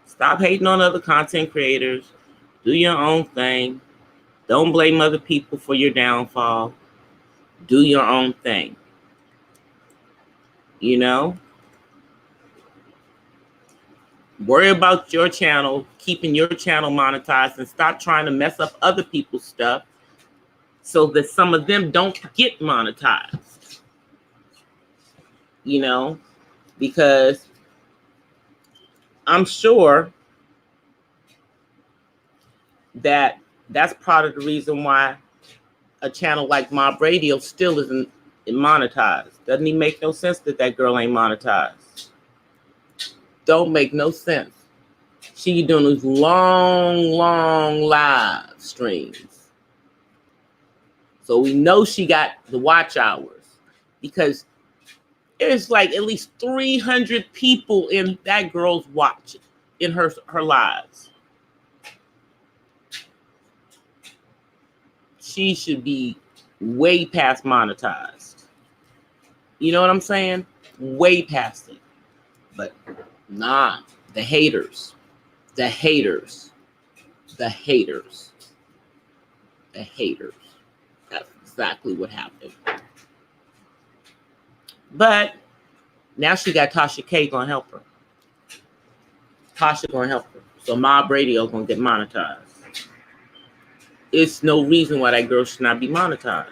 Stop hating on other content creators. Do your own thing. Don't blame other people for your downfall. Do your own thing. You know? Worry about your channel, keeping your channel monetized, and stop trying to mess up other people's stuff so that some of them don't get monetized. You know? Because I'm sure that that's part of the reason why a channel like Mob Radio still isn't monetized. Doesn't even make no sense that girl ain't monetized. Don't make no sense. She doing these long live streams. So we know she got the watch hours because there's like at least 300 people in that girl's watch in her lives. She should be way past monetized. You know what I'm saying? Way past it. But nah, the haters. That's exactly what happened. But now she got Tasha K gonna help her. Tasha gonna help her. So Mob Radio gonna get monetized. It's no reason why that girl should not be monetized.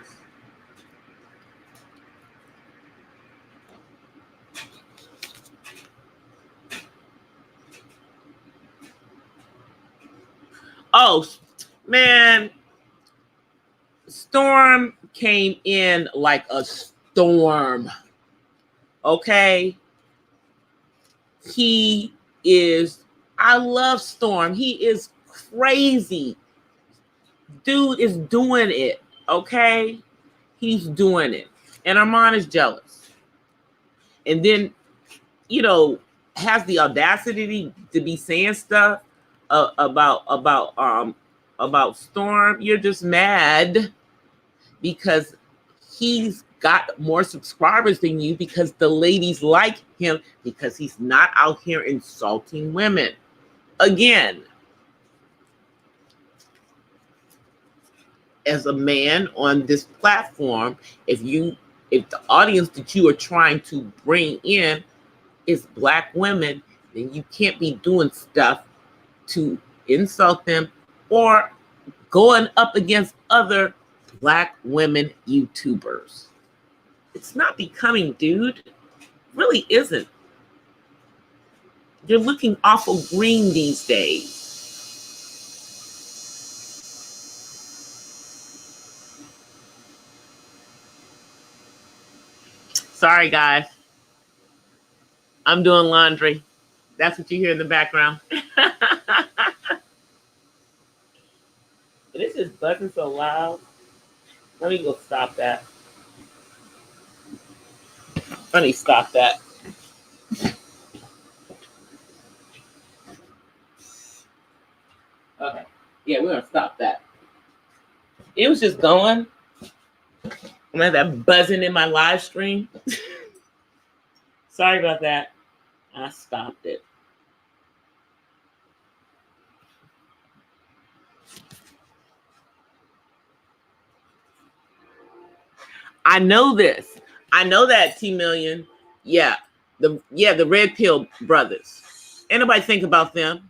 Oh, man. Storm came in like a storm. Okay? I love Storm. He is crazy. Dude is doing it. Okay? He's doing it. And Armand is jealous. And then, has the audacity to be saying stuff about Storm. You're just mad because he's got more subscribers than you, because the ladies like him, because he's not out here insulting women. Again, as a man on this platform, if the audience that you are trying to bring in is Black women, then you can't be doing stuff to insult them or going up against other Black women YouTubers. It's not becoming, dude. It really isn't. You're looking awful green these days. Sorry, guys. I'm doing laundry. That's what you hear in the background. This is buzzing so loud. Let me go stop that. Let me stop that. Okay. Yeah, we're gonna stop that. It was just going. I'm gonna have that buzzing in my live stream. Sorry about that. I stopped it. I know this. I know that T Million. Yeah. The Red Pill brothers. Anybody think about them?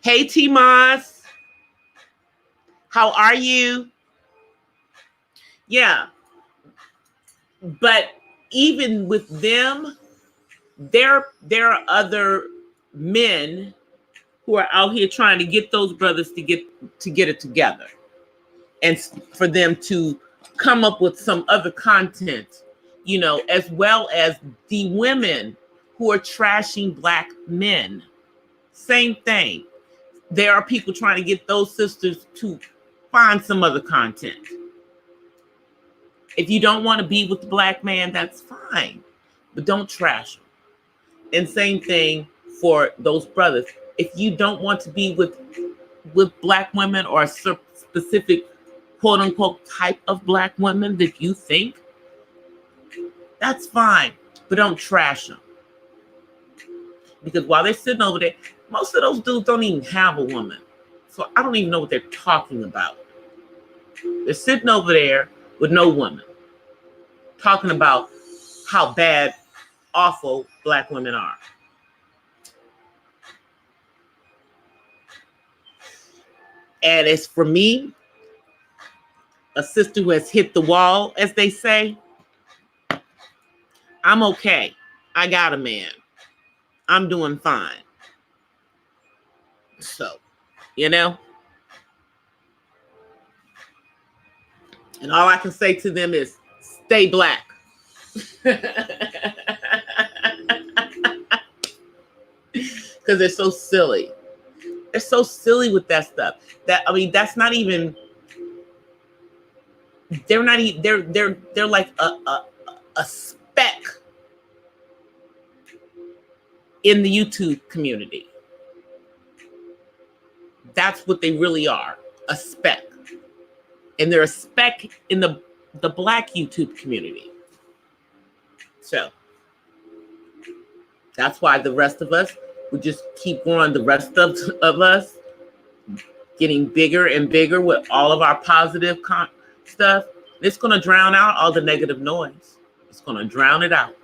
Hey T Moss. How are you? Yeah. But even with them, there are other men who are out here trying to get those brothers to get it together, and for them to come up with some other content, you know, as well as the women who are trashing Black men. Same thing. There are people trying to get those sisters to find some other content. If you don't want to be with the Black man, that's fine, but don't trash them. And same thing for those brothers. If you don't want to be with Black women or a specific quote unquote type of Black women that you think, that's fine, but don't trash them. Because while they're sitting over there, most of those dudes don't even have a woman. So I don't even know what they're talking about. They're sitting over there with no woman, talking about how bad, awful Black women are. And it's for me, a sister who has hit the wall, as they say. I'm okay. I got a man. I'm doing fine. So, you know. And all I can say to them is, stay Black. Because they're so silly. They're so silly with that stuff. That's not even. They're not even. They're like a speck in the YouTube community. That's what they really are, a speck. And they're a speck in the Black YouTube community. So that's why the rest of us would just keep going. The rest of us getting bigger and bigger with all of our positive stuff. It's going to drown out all the negative noise. It's going to drown it out.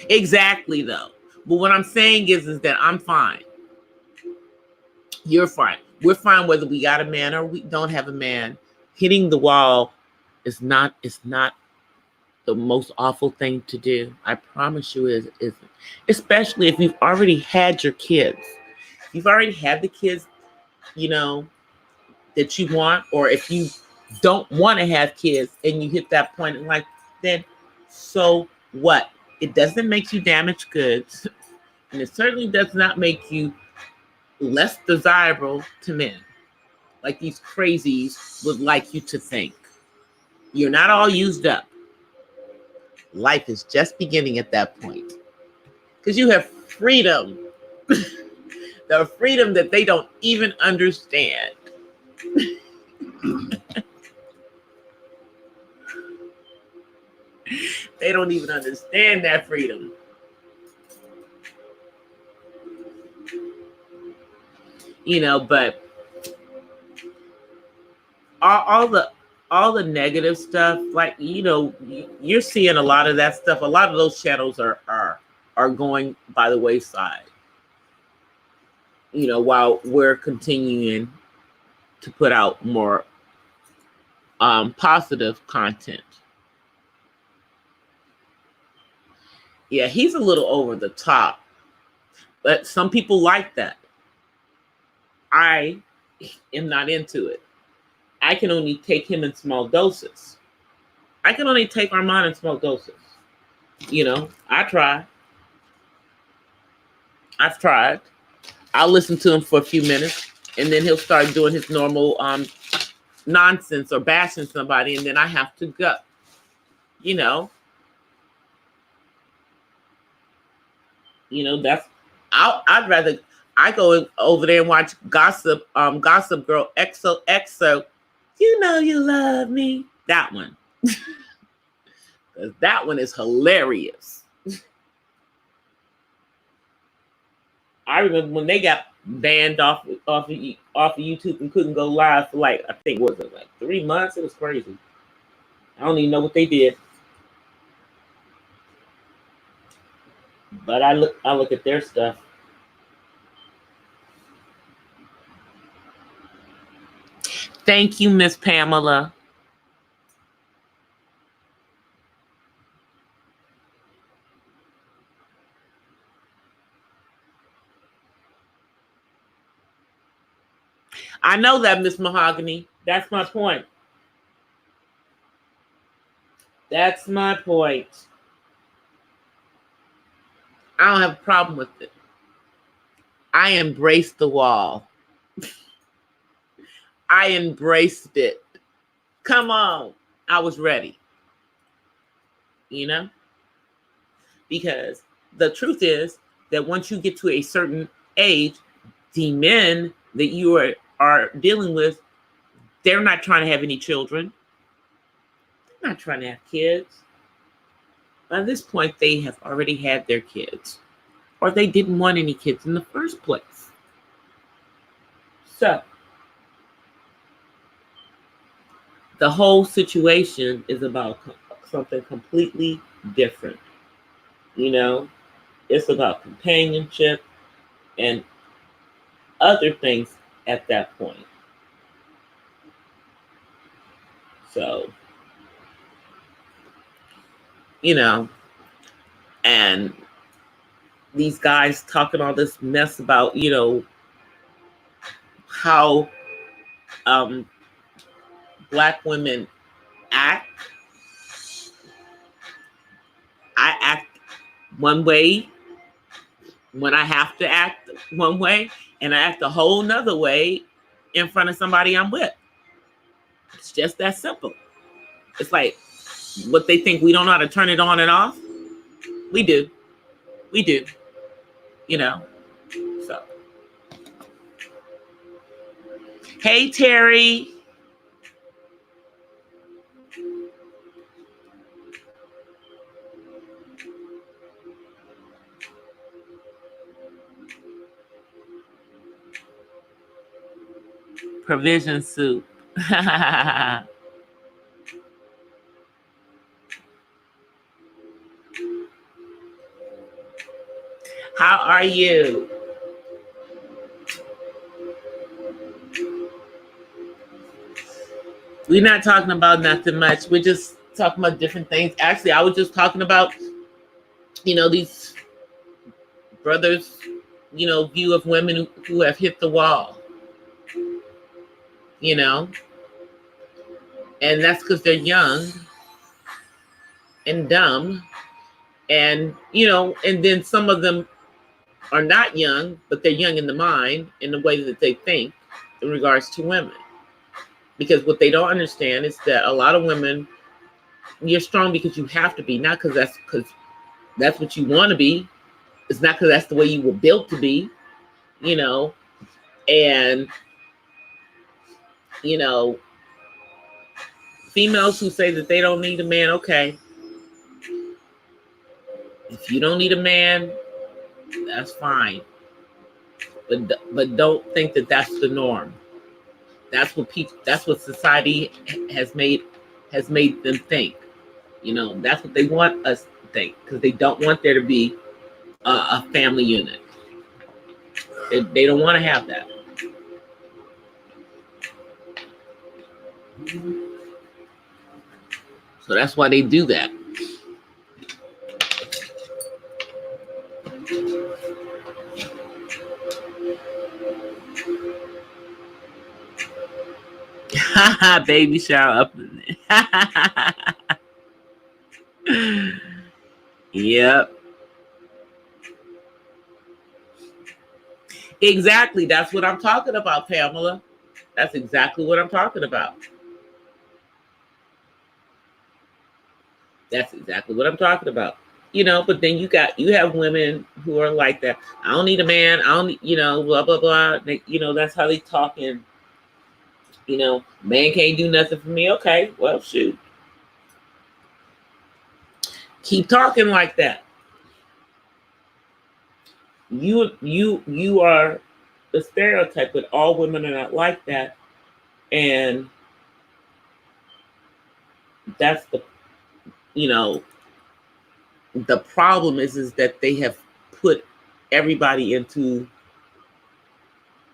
Exactly, though. But what I'm saying is that I'm fine. You're fine. We're fine whether we got a man or we don't have a man. Hitting the wall is not the most awful thing to do. I promise you it isn't. Especially if you've already had your kids. You've already had the kids, you know, that you want, or if you don't want to have kids and you hit that point in life, then so what? It doesn't make you damaged goods, and it certainly does not make you less desirable to men, like these crazies would like you to think. You're not all used up. Life is just beginning at that point. Because you have freedom. The freedom that they don't even understand. They don't even understand that freedom. You know, but all the negative stuff, like, you know, you're seeing a lot of that stuff. A lot of those channels are going by the wayside. You know, while we're continuing to put out more positive content. Yeah, he's a little over the top, but some people like that. I am not into it. I can only take him in small doses. I can only take Armand in small doses. You know, I've tried. I'll listen to him for a few minutes, and then he'll start doing his normal nonsense or bashing somebody, and then I have to go. You know, that's. I'd rather I go over there and watch Gossip Girl XOXO. You know you love me. That one. That one is hilarious. I remember when they got banned off of YouTube and couldn't go live for like, I think, what was it, like 3 months? It was crazy. I don't even know what they did. But I look at their stuff. Thank you, Miss Pamela. I know that, Miss Mahogany. That's my point. That's my point. I don't have a problem with it. I embraced the wall. I embraced it. Come on. I was ready. You know? Because the truth is that once you get to a certain age, the men that you are dealing with, they're not trying to have any children. They're not trying to have kids. By this point, they have already had their kids. Or they didn't want any kids in the first place. So, the whole situation is about something completely different. You know, it's about companionship and other things at that point. So, and these guys talking all this mess about, how Black women act. I act one way when I have to act one way, and I act a whole nother way in front of somebody I'm with. It's just that simple. It's like what they think we don't know how to turn it on and off. We do. So. Hey, Terry. Provision soup. How are you? We're not talking about nothing much. We're just talking about different things. Actually, I was just talking about, these brothers, view of women who have hit the wall. And that's because they're young and dumb. And, and then some of them are not young, but they're young in the mind, in the way that they think in regards to women. Because what they don't understand is that a lot of women, you're strong because you have to be, not because that's what you want to be. It's not because that's the way you were built to be, and, females who say that they don't need a man, okay. If you don't need a man, that's fine. But don't think that that's the norm. That's what society has made them think. That's what they want us to think, because they don't want there to be a family unit. They don't want to have that. So that's why they do that. Baby shower up in there. Yep. Exactly. That's what I'm talking about, Pamela. That's exactly what I'm talking about. That's exactly what I'm talking about. But then you have women who are like that. I don't need a man. I don't need, blah, blah, blah. That's how they talking. Man can't do nothing for me. Okay, well, shoot. Keep talking like that. You are the stereotype, but all women are not like that. And that's the problem is that they have put everybody into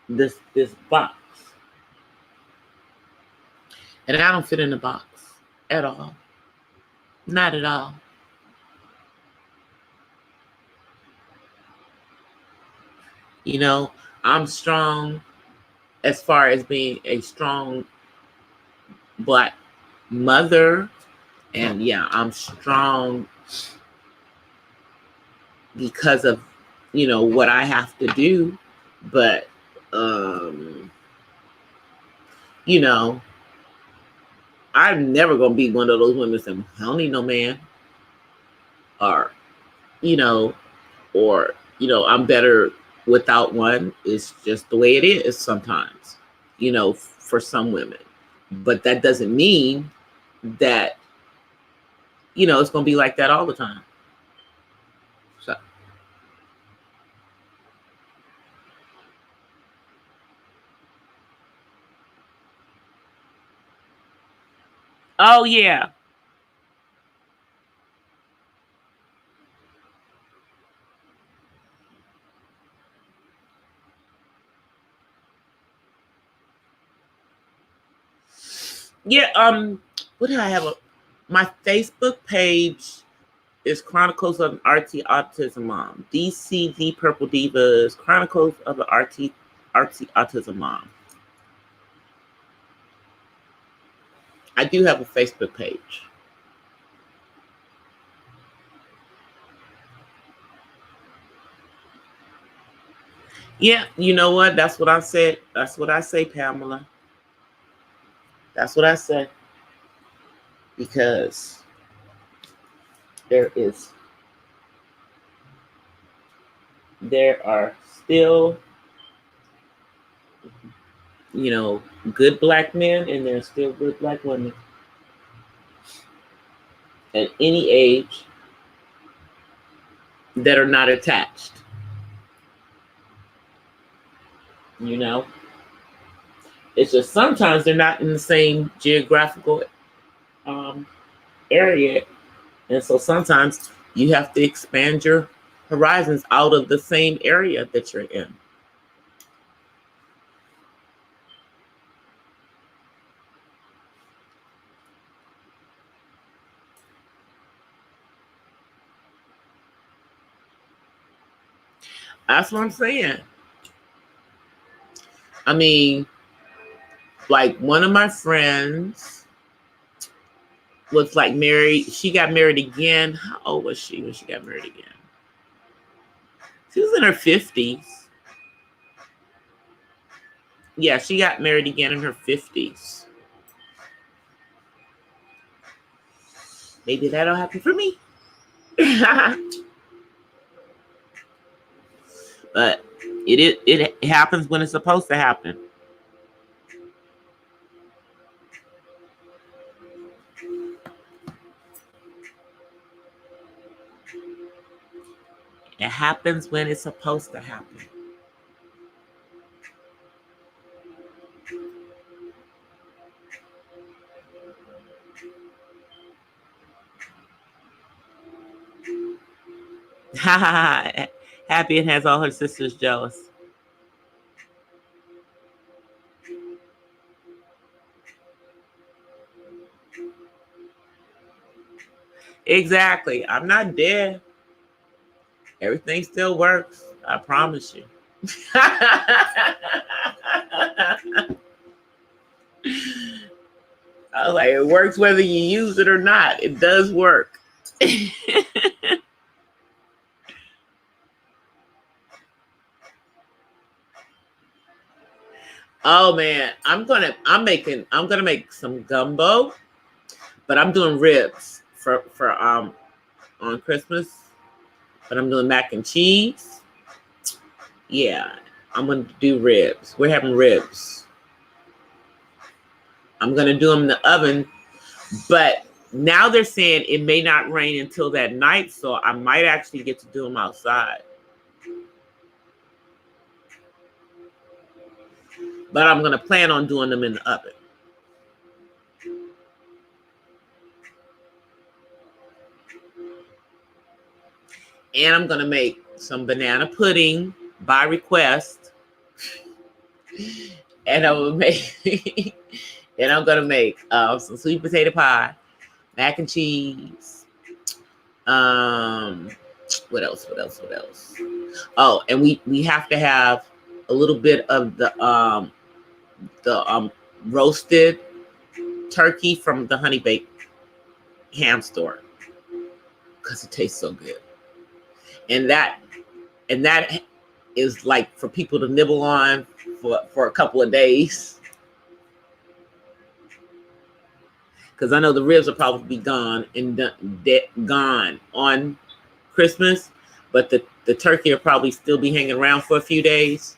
this box. And I don't fit in the box at all. Not at all. I'm strong as far as being a strong Black mother. And yeah, I'm strong because of, what I have to do. But, I'm never going to be one of those women saying, I don't need no man. Or, I'm better without one. It's just the way it is sometimes, for some women. But that doesn't mean that, it's going to be like that all the time. So. Oh, yeah. Yeah, what do I have? My Facebook page is Chronicles of an RT Autism Mom. DCThePurpleDiva is Chronicles of an RT Autism Mom. I do have a Facebook page. Yeah, you know what? That's what I said. That's what I say, Pamela. That's what I say. Because there are still, good Black men, and there's still good Black women at any age that are not attached. It's just sometimes they're not in the same geographical area, and so sometimes you have to expand your horizons out of the same area that you're in. That's what I'm saying. I mean, like one of my friends was like married. She got married again. How old was she when she got married again? She was in her 50s. Yeah, she got married again in her 50s. Maybe that'll happen for me. But it happens when it's supposed to happen. It happens when it's supposed to happen. Happy and has all her sisters jealous. Exactly. I'm not dead. Everything still works. I promise you. I was like, it works whether you use it or not. It does work. Oh man, I'm gonna make some gumbo, but I'm doing ribs for on Christmas. But I'm doing mac and cheese. Yeah, I'm gonna do ribs. We're having ribs. I'm gonna do them in the oven, but now they're saying it may not rain until that night, so I might actually get to do them outside. But I'm gonna plan on doing them in the oven. And I'm gonna make some banana pudding by request. And I will make and I'm gonna make some sweet potato pie, mac and cheese. What else? Oh, and we have to have a little bit of the roasted turkey from the Honey Baked ham store because it tastes so good. And that is like for people to nibble on for a couple of days. Because I know the ribs will probably be gone gone on Christmas, but the turkey will probably still be hanging around for a few days.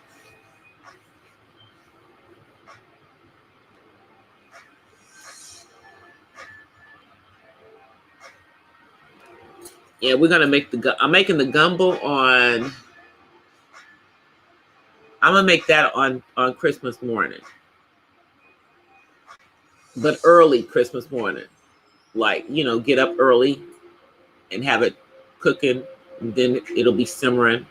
Yeah, we're gonna make I'm making the gumbo on. I'm gonna make that on Christmas morning, but early Christmas morning, like get up early and have it cooking, and then it'll be simmering.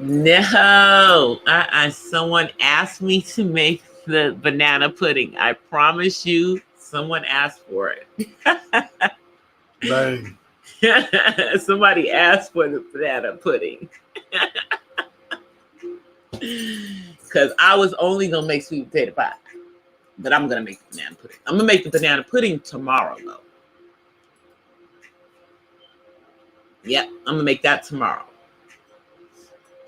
No, someone asked me to make the banana pudding. I promise you, someone asked for it. Dang. Somebody asked for the banana pudding. Because I was only going to make sweet potato pie. But I'm going to make the banana pudding. I'm going to make the banana pudding tomorrow, though. Yep, I'm going to make that tomorrow.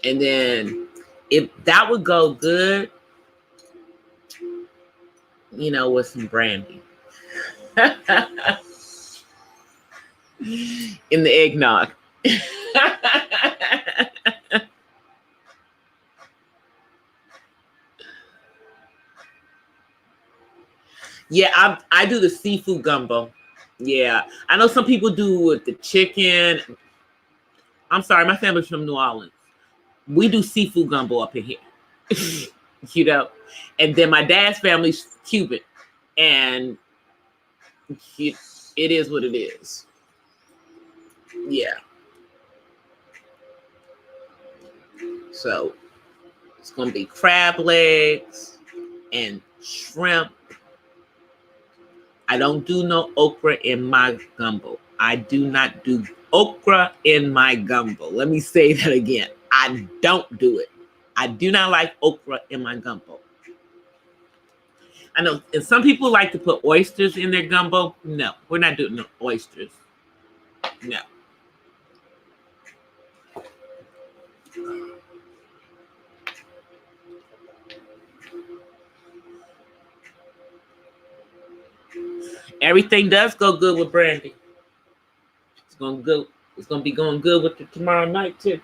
And then if that would go good, with some brandy. In the eggnog. Yeah, I do the seafood gumbo. Yeah, I know some people do with the chicken. I'm sorry, my family's from New Orleans. We do seafood gumbo up in here, And then my dad's family's Cuban, and it is what it is. Yeah. So it's gonna be crab legs and shrimp. I don't do no okra in my gumbo. I do not do okra in my gumbo. Let me say that again. I don't do it. I do not like okra in my gumbo. I know, and some people like to put oysters in their gumbo. No, we're not doing no oysters. No. Everything does go good with brandy. It's gonna be going good with it tomorrow night too.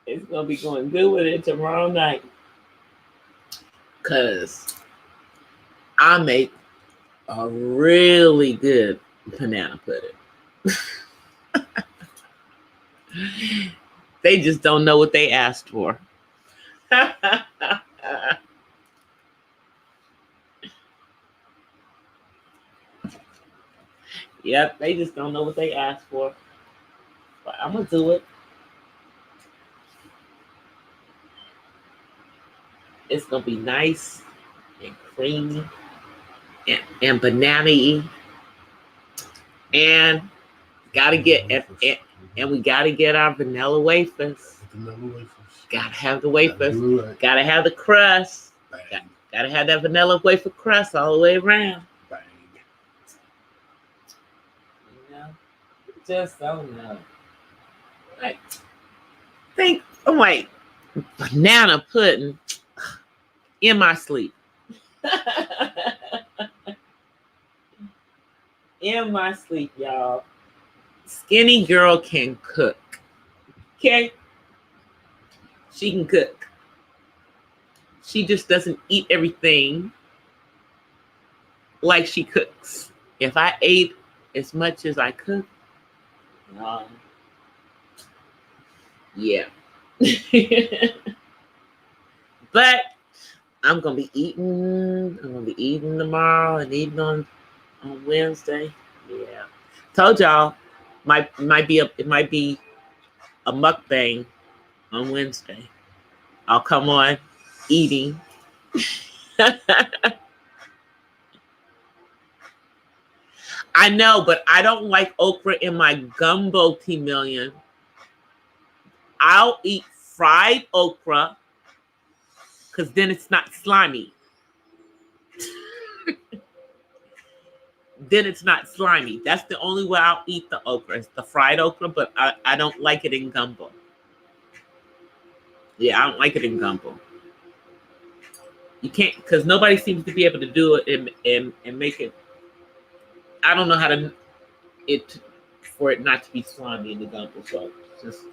It's gonna be going good with it tomorrow night. Cause I make a really good banana pudding. They just don't know what they asked for. Yep, they just don't know what they asked for. But I'm gonna do it. It's gonna be nice and creamy and banana-y. And gotta get and we gotta get our vanilla wafers. Gotta have the wafers. Gotta have the crust. Gotta have that vanilla wafer crust all the way around. You know, just don't know. Like, I'm like, banana pudding in my sleep. In my sleep, y'all. Skinny girl can cook. Okay? She can cook. She just doesn't eat everything like she cooks. If I ate as much as I cook, yeah. But I'm gonna be eating. I'm gonna be eating tomorrow and eating on Wednesday. Yeah. Told y'all, it might be a mukbang on Wednesday. I'll come on eating. I know, but I don't like okra in my gumbo, T-Million. I'll eat fried okra because then it's not slimy. Then it's not slimy. That's the only way I'll eat the okra. It's the fried okra, but I don't like it in gumbo. Yeah, I don't like it in gumbo. You can't, because nobody seems to be able to do it and make it. I don't know how to for it not to be slimy in the gumbo. So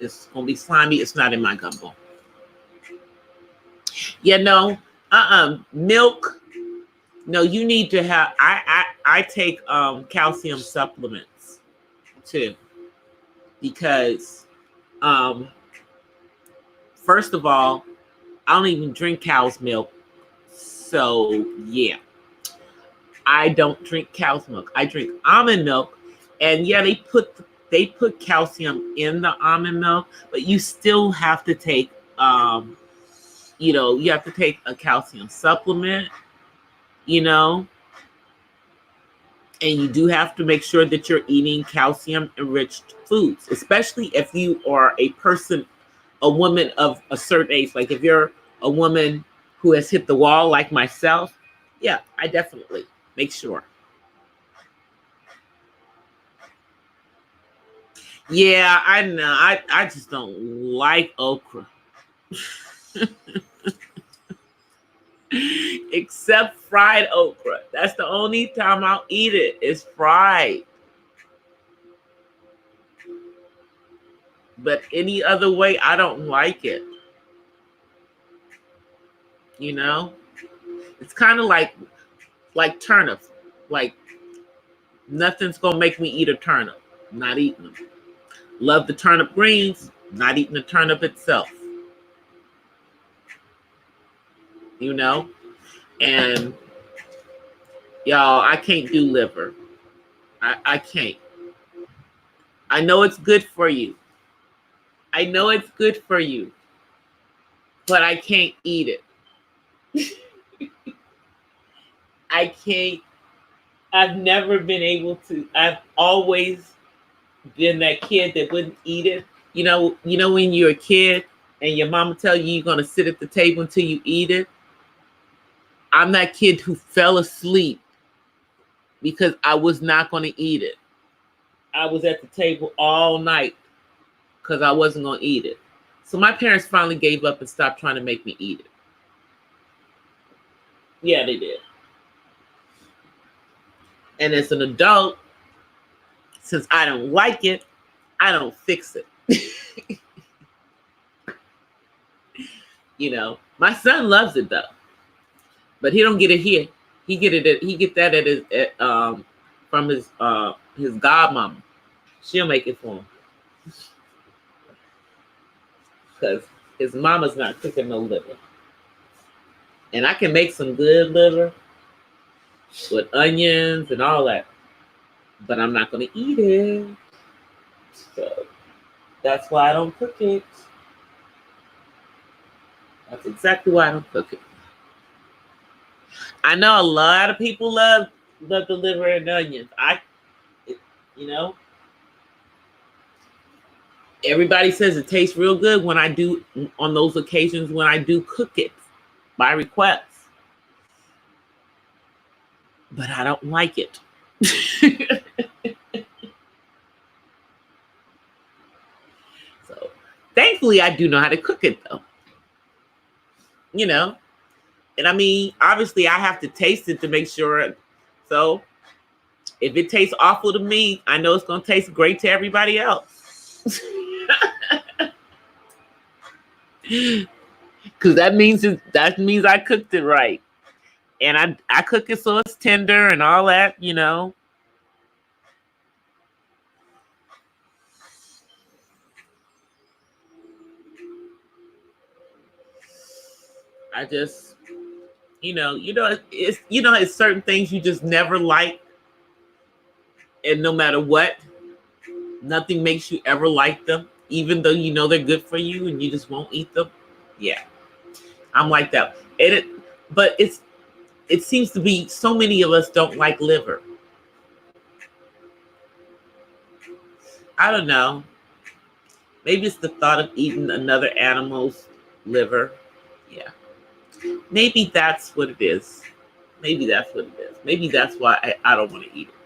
it's gonna be slimy. It's not in my gumbo. Yeah, no, milk. No, you need to have. I take calcium supplements too, because first of all, I don't even drink cow's milk. So yeah, I don't drink cow's milk. I drink almond milk, and yeah, they put calcium in the almond milk, but you still have to take you have to take a calcium supplement, and you do have to make sure that you're eating calcium enriched foods, especially if you are a woman of a certain age. Like if you're a woman who has hit the wall like myself, yeah, I definitely make sure. Yeah, I know. I just don't like okra. Except fried okra. That's the only time I'll eat it. It's fried. But any other way, I don't like it. It's kind of like turnips. Like nothing's gonna make me eat a turnip. I'm not eating them. Love the turnip greens. Not eating the turnip itself. And y'all, I can't do liver. I can't. I know it's good for you. I know it's good for you. But I can't eat it. I can't. I've never been able to. I've always been that kid that wouldn't eat it. You know when you're a kid and your mama tell you you're gonna sit at the table until you eat it. I'm that kid who fell asleep because I was not gonna eat it. I was at the table all night because I wasn't gonna eat it. So my parents finally gave up and stopped trying to make me eat it. Yeah, they did. And as an adult, since I don't like it, I don't fix it. My son loves it though, but he don't get it here. He get that at his from his godmama. She'll make it for him because his mama's not cooking no liver, and I can make some good liver with onions and all that, but I'm not gonna eat it. So that's why I don't cook it. That's exactly why I don't cook it. I know a lot of people love the liver and onions. You know, everybody says it tastes real good when I do, on those occasions when I do cook it by request, but I don't like it. So thankfully I do know how to cook it though, you know. And I mean, obviously I have to taste it to make sure. So if it tastes awful to me, I know it's going to taste great to everybody else. Because that means I cooked it right. And I cook it so it's tender and all that, you know. I just, it's certain things you just never like. And no matter what, nothing makes you ever like them, even though you know they're good for you and you just won't eat them. Yeah, I'm like that. But it seems to be so many of us don't like liver. I don't know. Maybe it's the thought of eating another animal's liver. Yeah. Maybe that's what it is. Maybe that's what it is. Maybe that's why I don't want to eat it.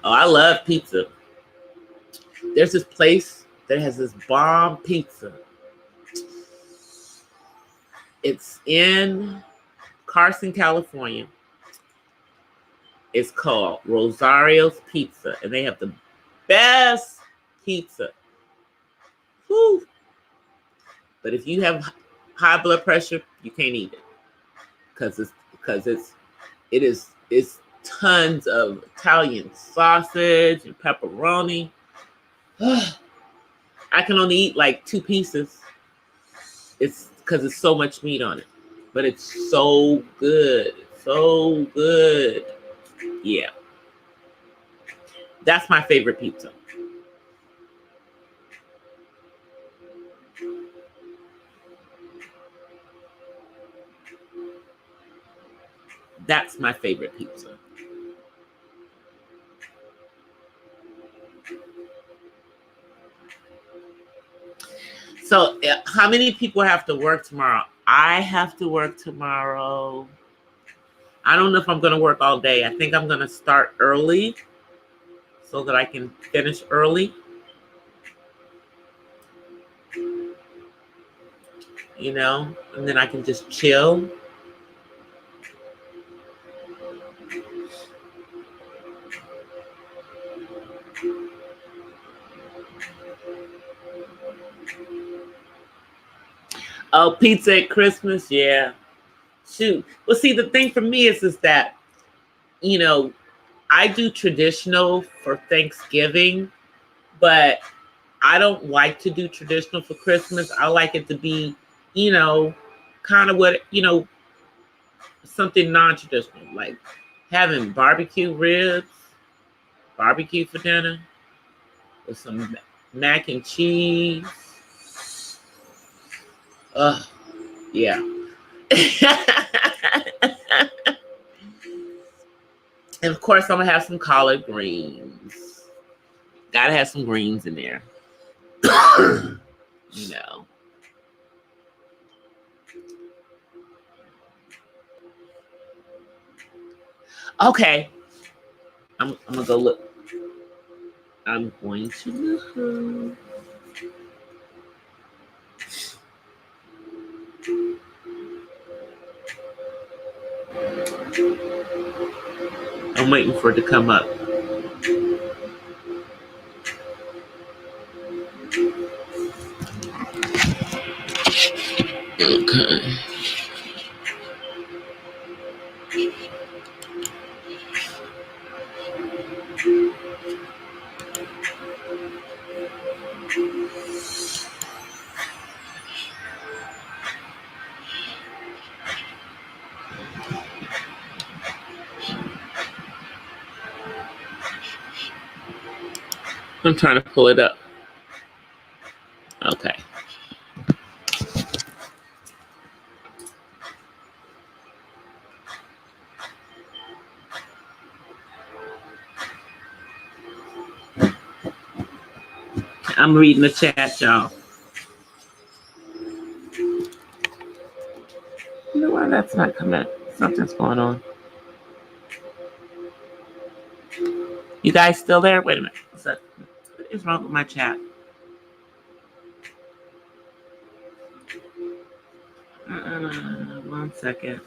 Oh, I love pizza. There's this place that has this bomb pizza. It's in Carson, California. It's called Rosario's Pizza, and they have the best pizza. Whew. But if you have high blood pressure, you can't eat it because it's tons of Italian sausage and pepperoni. I can only eat like 2 pieces. It's because it's so much meat on it, but it's so good, so good. Yeah, that's my favorite pizza. That's my favorite pizza. So how many people have to work tomorrow? I have to work tomorrow. I don't know if I'm going to work all day. I think I'm going to start early so that I can finish early. You know, and then I can just chill. Oh, pizza at Christmas, yeah. Shoot. Well, see, the thing for me is that, you know, I do traditional for Thanksgiving, but I don't like to do traditional for Christmas. I like it to be, you know, kind of what, you know, something non-traditional, like having barbecue ribs, barbecue for dinner, with some mac and cheese. Yeah. And of course, I'm gonna have some collard greens. Gotta have some greens in there. You know. Okay. I'm gonna go look. I'm going to look. I'm waiting for it to come up. Okay. I'm trying to pull it up. Okay. I'm reading the chat, y'all. You know why that's not coming? Something's going on. You guys still there? Wait a minute. What is wrong with my chat? One second.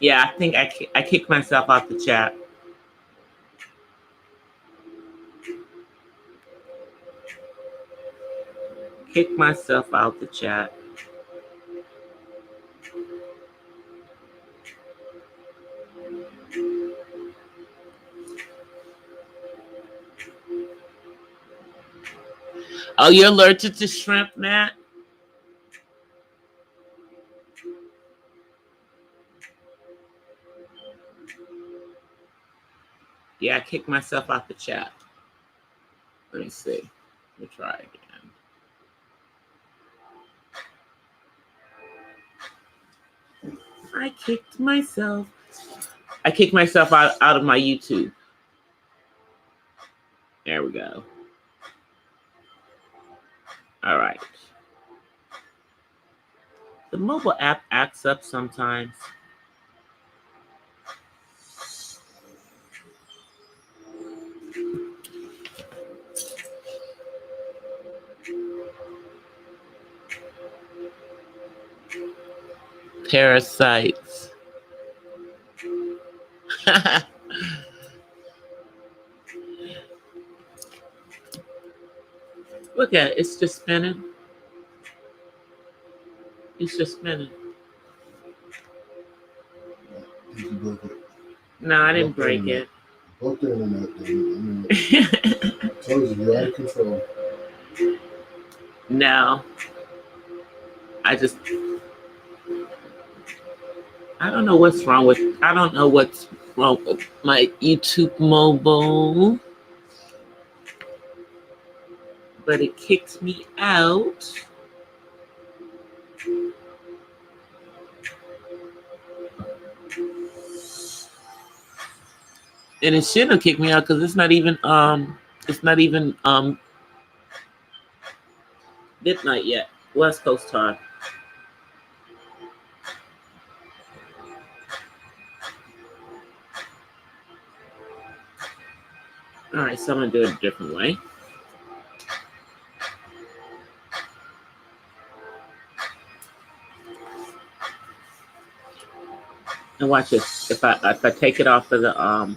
Yeah, I think I kicked myself off the chat. Kick myself out the chat. Oh, you're allergic to shrimp, Matt? Yeah, I kicked myself out the chat. Let me see. Let me try again. I kicked myself out of my YouTube. There we go. All right. The mobile app acts up sometimes. Parasites. Look at it. It's just spinning. It's just spinning. Did you break it? No, I didn't break it. Broke the internet, then. I told you, you're out of control. No. I don't know what's wrong with my YouTube mobile. But it kicked me out. And it shouldn't kick me out because it's not even midnight yet. West Coast time. All right, so I'm gonna do it a different way. And watch this. If I take it off of the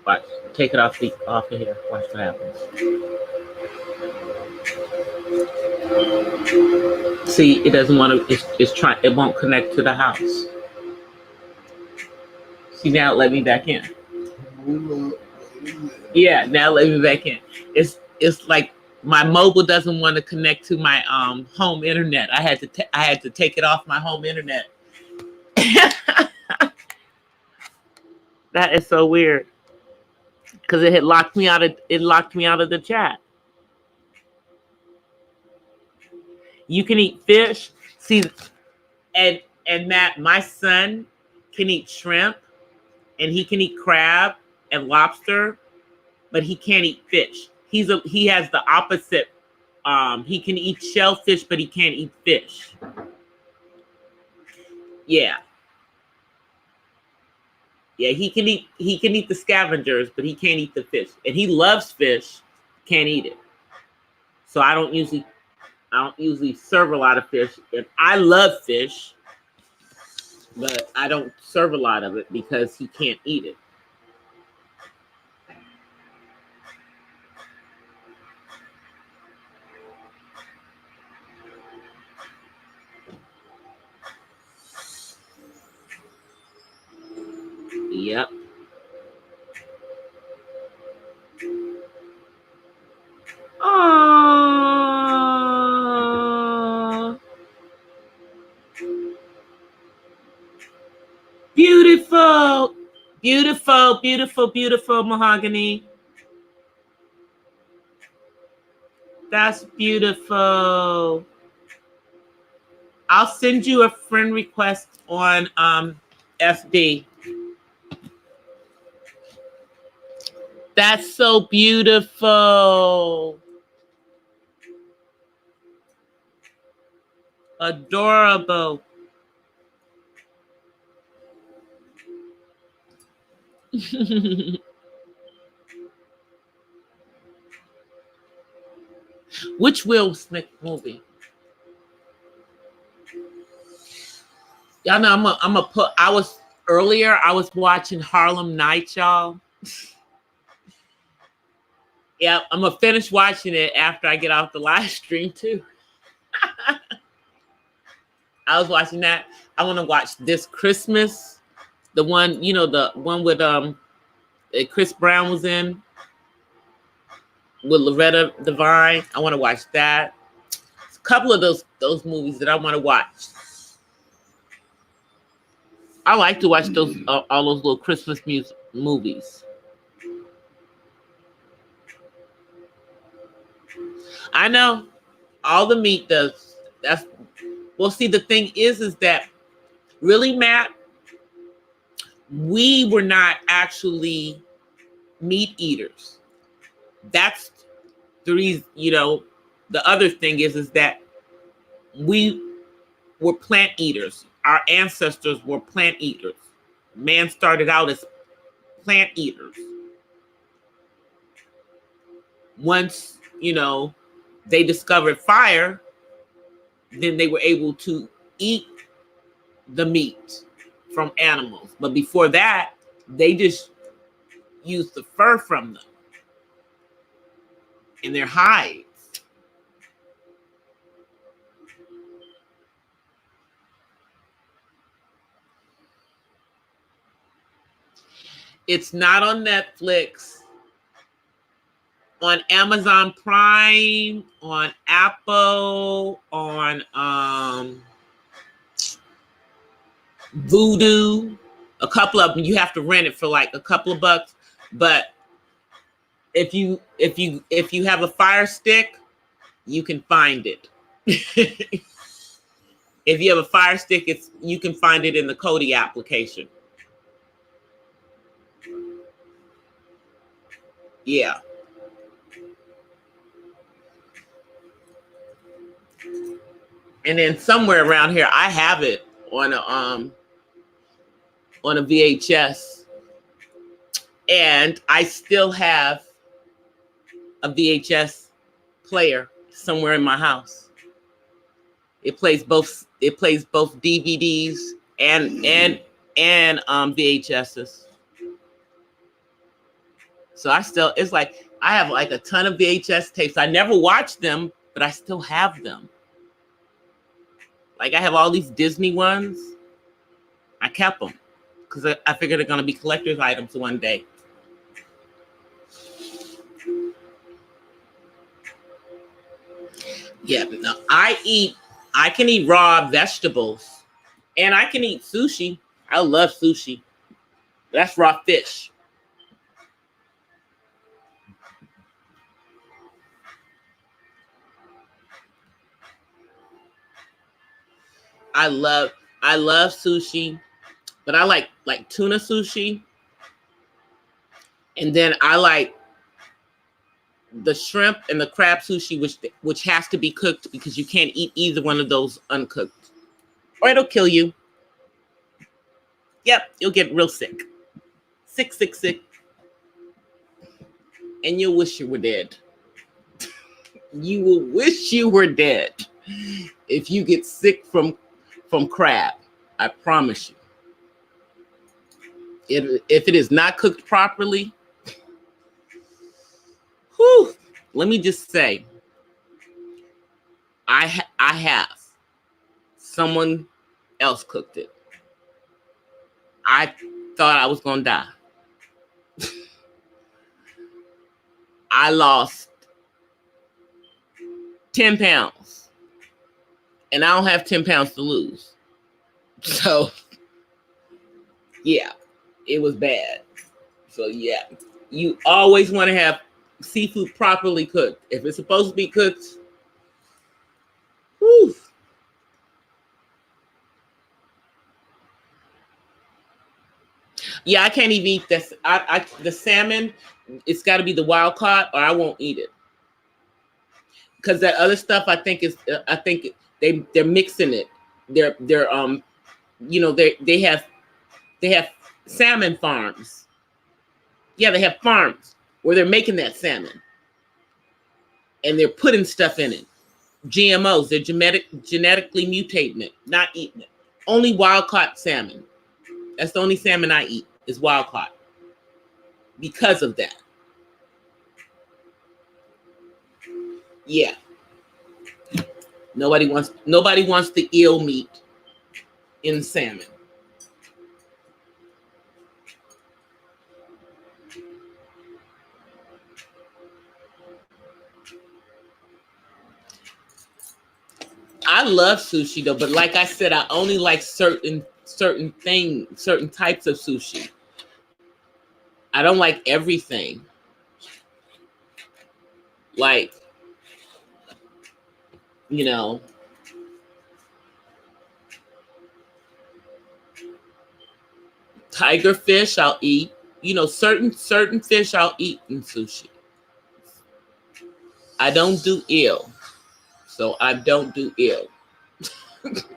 watch, take it off of here. Watch what happens. See, it doesn't want to. It's trying. It won't connect to the house. See, now it let me back in. Yeah, now let me back in. It's like my mobile doesn't want to connect to my home internet. I had to take it off my home internet. That is so weird because it had locked me out of the chat. You can eat fish. See, and Matt, my son can eat shrimp, and he can eat crab and lobster, but he can't eat fish. He has the opposite. He can eat shellfish, but he can't eat fish. Yeah. Yeah, he can eat the scavengers, but he can't eat the fish. And he loves fish, can't eat it. So I don't usually serve a lot of fish. And I love fish, but I don't serve a lot of it because he can't eat it. Yep. Aww. Beautiful. Beautiful, beautiful, beautiful mahogany. That's beautiful. I'll send you a friend request on FB. That's so beautiful. Adorable. Which Will Smith movie? Y'all know I'm a put. I was watching Harlem Nights, y'all. Yeah, I'm gonna finish watching it after I get off the live stream too. I was watching that. I want to watch This Christmas, the one, you know, the one with Chris Brown was in with Loretta Devine. I want to watch that. A couple of those movies that I want to watch. I like to watch those all those little Christmas movies. I know all the meat does. That's well. See, the thing is that really, Matt, we were not actually meat eaters. That's the reason. You know, the other thing is that we were plant eaters. Our ancestors were plant eaters. Man started out as plant eaters. Once, you know, they discovered fire, then they were able to eat the meat from animals. But before that, they just used the fur from them and their hides. It's not on Netflix, on Amazon Prime, on Apple, on Vudu. A couple of them, you have to rent it for like a couple of bucks. But if you have a Fire Stick, you can find it. If you have a Fire Stick, you can find it in the Kodi application. Yeah. And then somewhere around here, I have it on a VHS, and I still have a VHS player somewhere in my house. It plays both DVDs and VHSs. So it's like I have like a ton of VHS tapes. I never watched them, but I still have them. Like I have all these Disney ones. I kept them because I figured they're going to be collector's items one day. Yeah, no, I can eat raw vegetables, and I can eat sushi. I love sushi. That's raw fish. I love sushi, but I like tuna sushi, and then I like the shrimp and the crab sushi, which has to be cooked because you can't eat either one of those uncooked, or it'll kill you. Yep, you'll get real sick, sick, and you'll wish you were dead. You will wish you were dead if you get sick from crab. I promise you. If it is not cooked properly, whew, let me just say, I have someone else cooked it. I thought I was gonna die. I lost 10 pounds, and I don't have 10 pounds to lose. So, yeah, it was bad. So, yeah, you always want to have seafood properly cooked. If it's supposed to be cooked, whew. Yeah, I can't even eat this. The salmon, it's got to be the wild caught, or I won't eat it. Because that other stuff, I think they're mixing it. They're you know, they have salmon farms. Yeah, they have farms where they're making that salmon, and they're putting stuff in it. GMOs. They're genetically mutating it, not eating it. Only wild caught salmon. That's the only salmon I eat is wild caught. Because of that. Yeah. Nobody wants the eel meat in salmon. I love sushi though, but like I said, I only like certain types of sushi. I don't like everything. Like, you know, tiger fish I'll eat. You know, certain fish I'll eat in sushi. I don't do eel. So I don't do eel.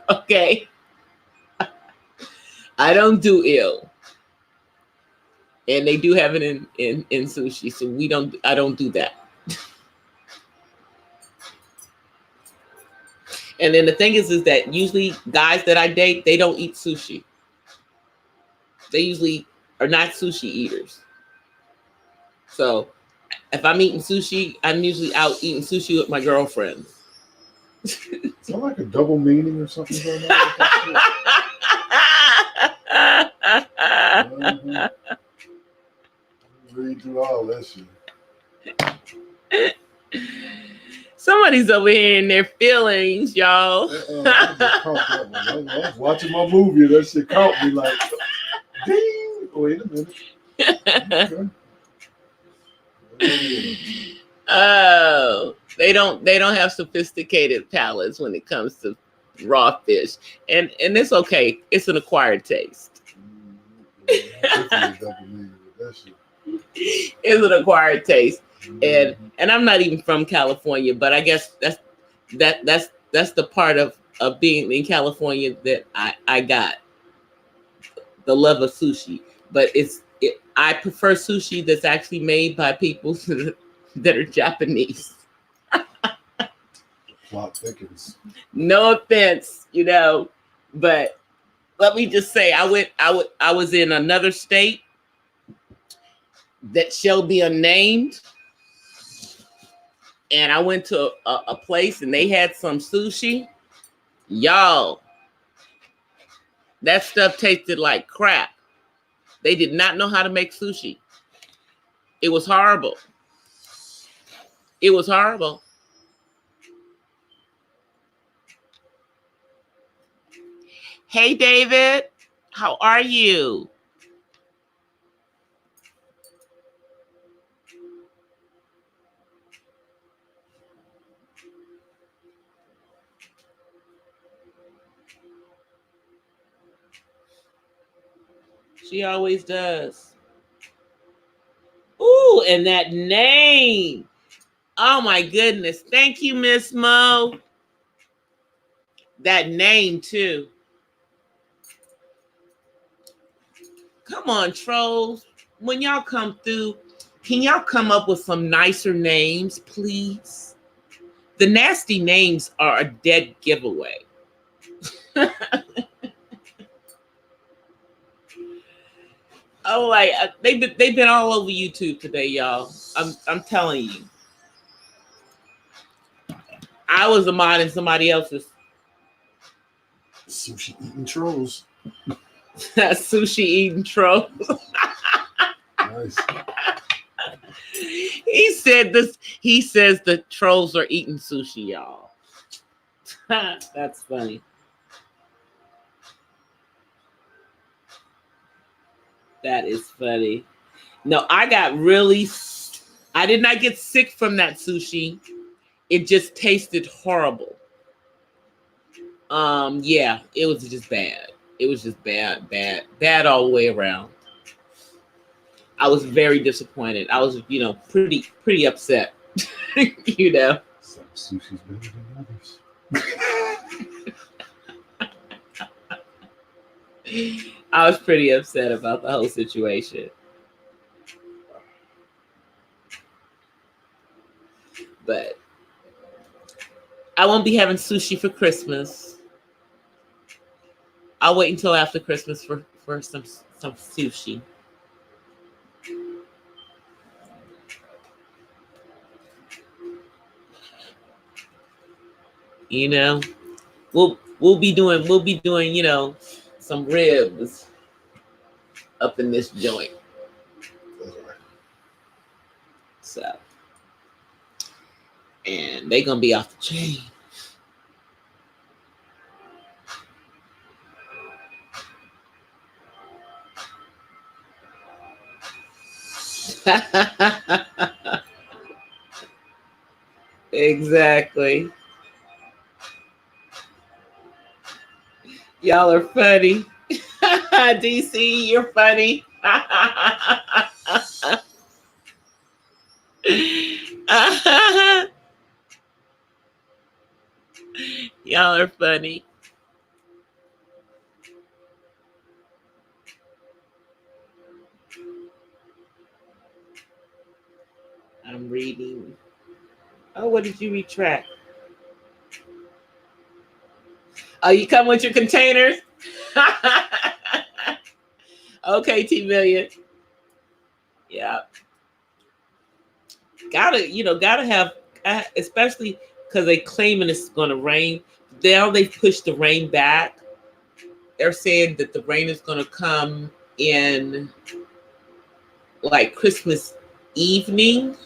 Okay? I don't do eel. And they do have it in sushi. So I don't do that. And then the thing is that usually guys that I date, they don't eat sushi. They usually are not sushi eaters. So if I'm eating sushi, I'm usually out eating sushi with my girlfriends. Is that like a double meaning or something going on? Read through all that shit. Somebody's over here in their feelings, y'all. I just caught that one. I was watching my movie. That shit caught me like, ding. Wait a minute. Okay. Oh, they don't have sophisticated palates when it comes to raw fish, and it's okay. It's an acquired taste. It's an acquired taste, and I'm not even from California, but I guess that's the part of being in California that I got the love of sushi. But I prefer sushi that's actually made by people that are Japanese. Plot thickens. No offense, you know, but let me just say, I was in another state that shall be unnamed, and I went to a place and they had some sushi. Y'all, that stuff tasted like crap. They did not know how to make sushi. It was horrible. It was horrible. Hey, David, how are you? She always does. Ooh, and that name. Oh, my goodness. Thank you, Miss Mo. That name, too. Come on, trolls. When y'all come through, can y'all come up with some nicer names, please? The nasty names are a dead giveaway. Oh, like they've been all over YouTube today, y'all. I'm telling you. I was a mod in somebody else's. Sushi eating trolls. Sushi eating trolls. Nice. He says the trolls are eating sushi, y'all. That's funny. That is funny. No, I did not get sick from that sushi. It just tasted horrible. Yeah, it was just bad. It was just bad all the way around. I was very disappointed. I was, pretty upset. Some sushi's better than others. I was pretty upset about the whole situation. But I won't be having sushi for Christmas. I'll wait until after Christmas for some sushi. We'll be doing, some ribs up in this joint. So, and they're gonna be off the chain. Exactly. Y'all are funny. DC, you're funny. Y'all are funny. I'm reading. Oh, what did you retract? Oh, you come with your containers? Okay, T-Million. Yeah. Gotta have, especially because they claiming it's going to rain. Now they pushed the rain back. They're saying that the rain is going to come in like Christmas evening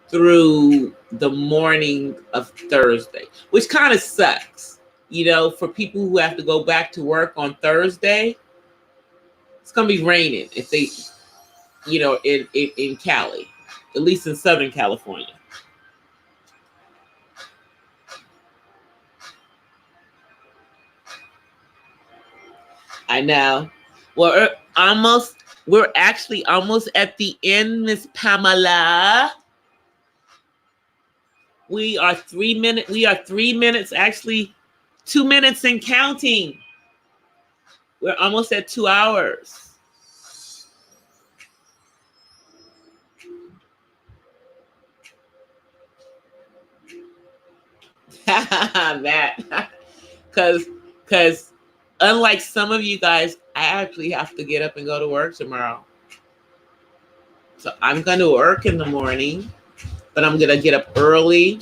through the morning of Thursday, which kind of sucks. For people who have to go back to work on Thursday, it's going to be raining if they, in Cali, at least in Southern California. I know. We're actually almost at the end, Miss Pamela. We are 3 minutes, actually 2 minutes and counting. We're almost at 2 hours. That, because unlike some of you guys, I actually have to get up and go to work tomorrow. So I'm going to work in the morning, but I'm going to get up early.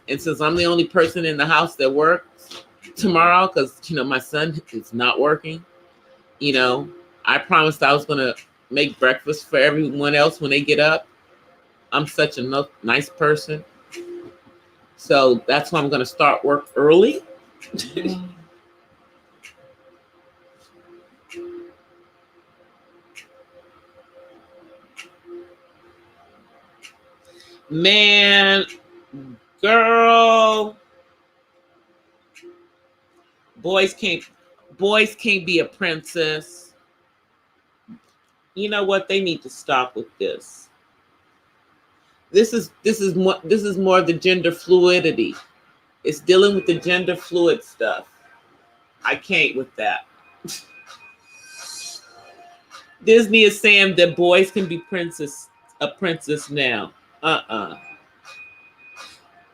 And since I'm the only person in the house that works tomorrow, because, my son is not working, I promised I was going to make breakfast for everyone else when they get up. I'm such a nice person. So that's why I'm going to start work early. Man, girl, boys can't be a princess. You know what? They need to stop with this. This is more of the gender fluidity. It's dealing with the gender fluid stuff. I can't with that. Disney is saying that boys can be a princess now.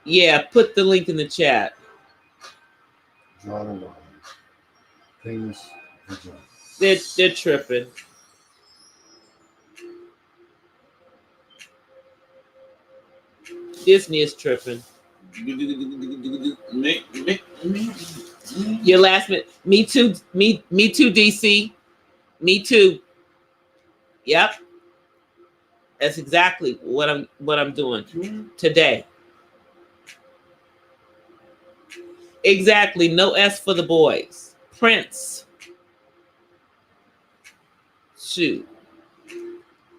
Yeah, put the link in the chat. Draw the line. Penis, vagina. They're tripping. Disney is tripping. Your last minute. Me too, DC. Me too. Yep. That's exactly what I'm doing today. Exactly. No S for the boys. Prince. Shoot.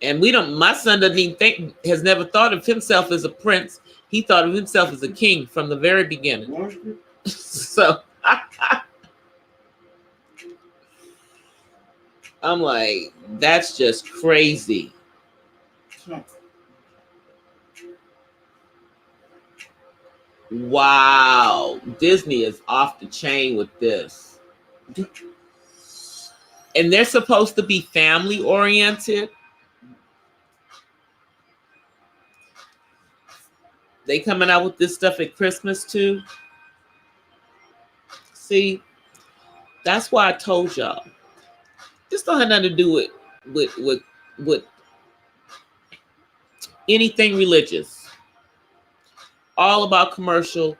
And my son doesn't even has never thought of himself as a prince. He thought of himself as a king from the very beginning. So, I'm like, that's just crazy. Wow, Disney is off the chain with this. And they're supposed to be family oriented. They coming out with this stuff at Christmas too. See, that's why I told y'all. This don't have nothing to do with anything religious. All about commercial,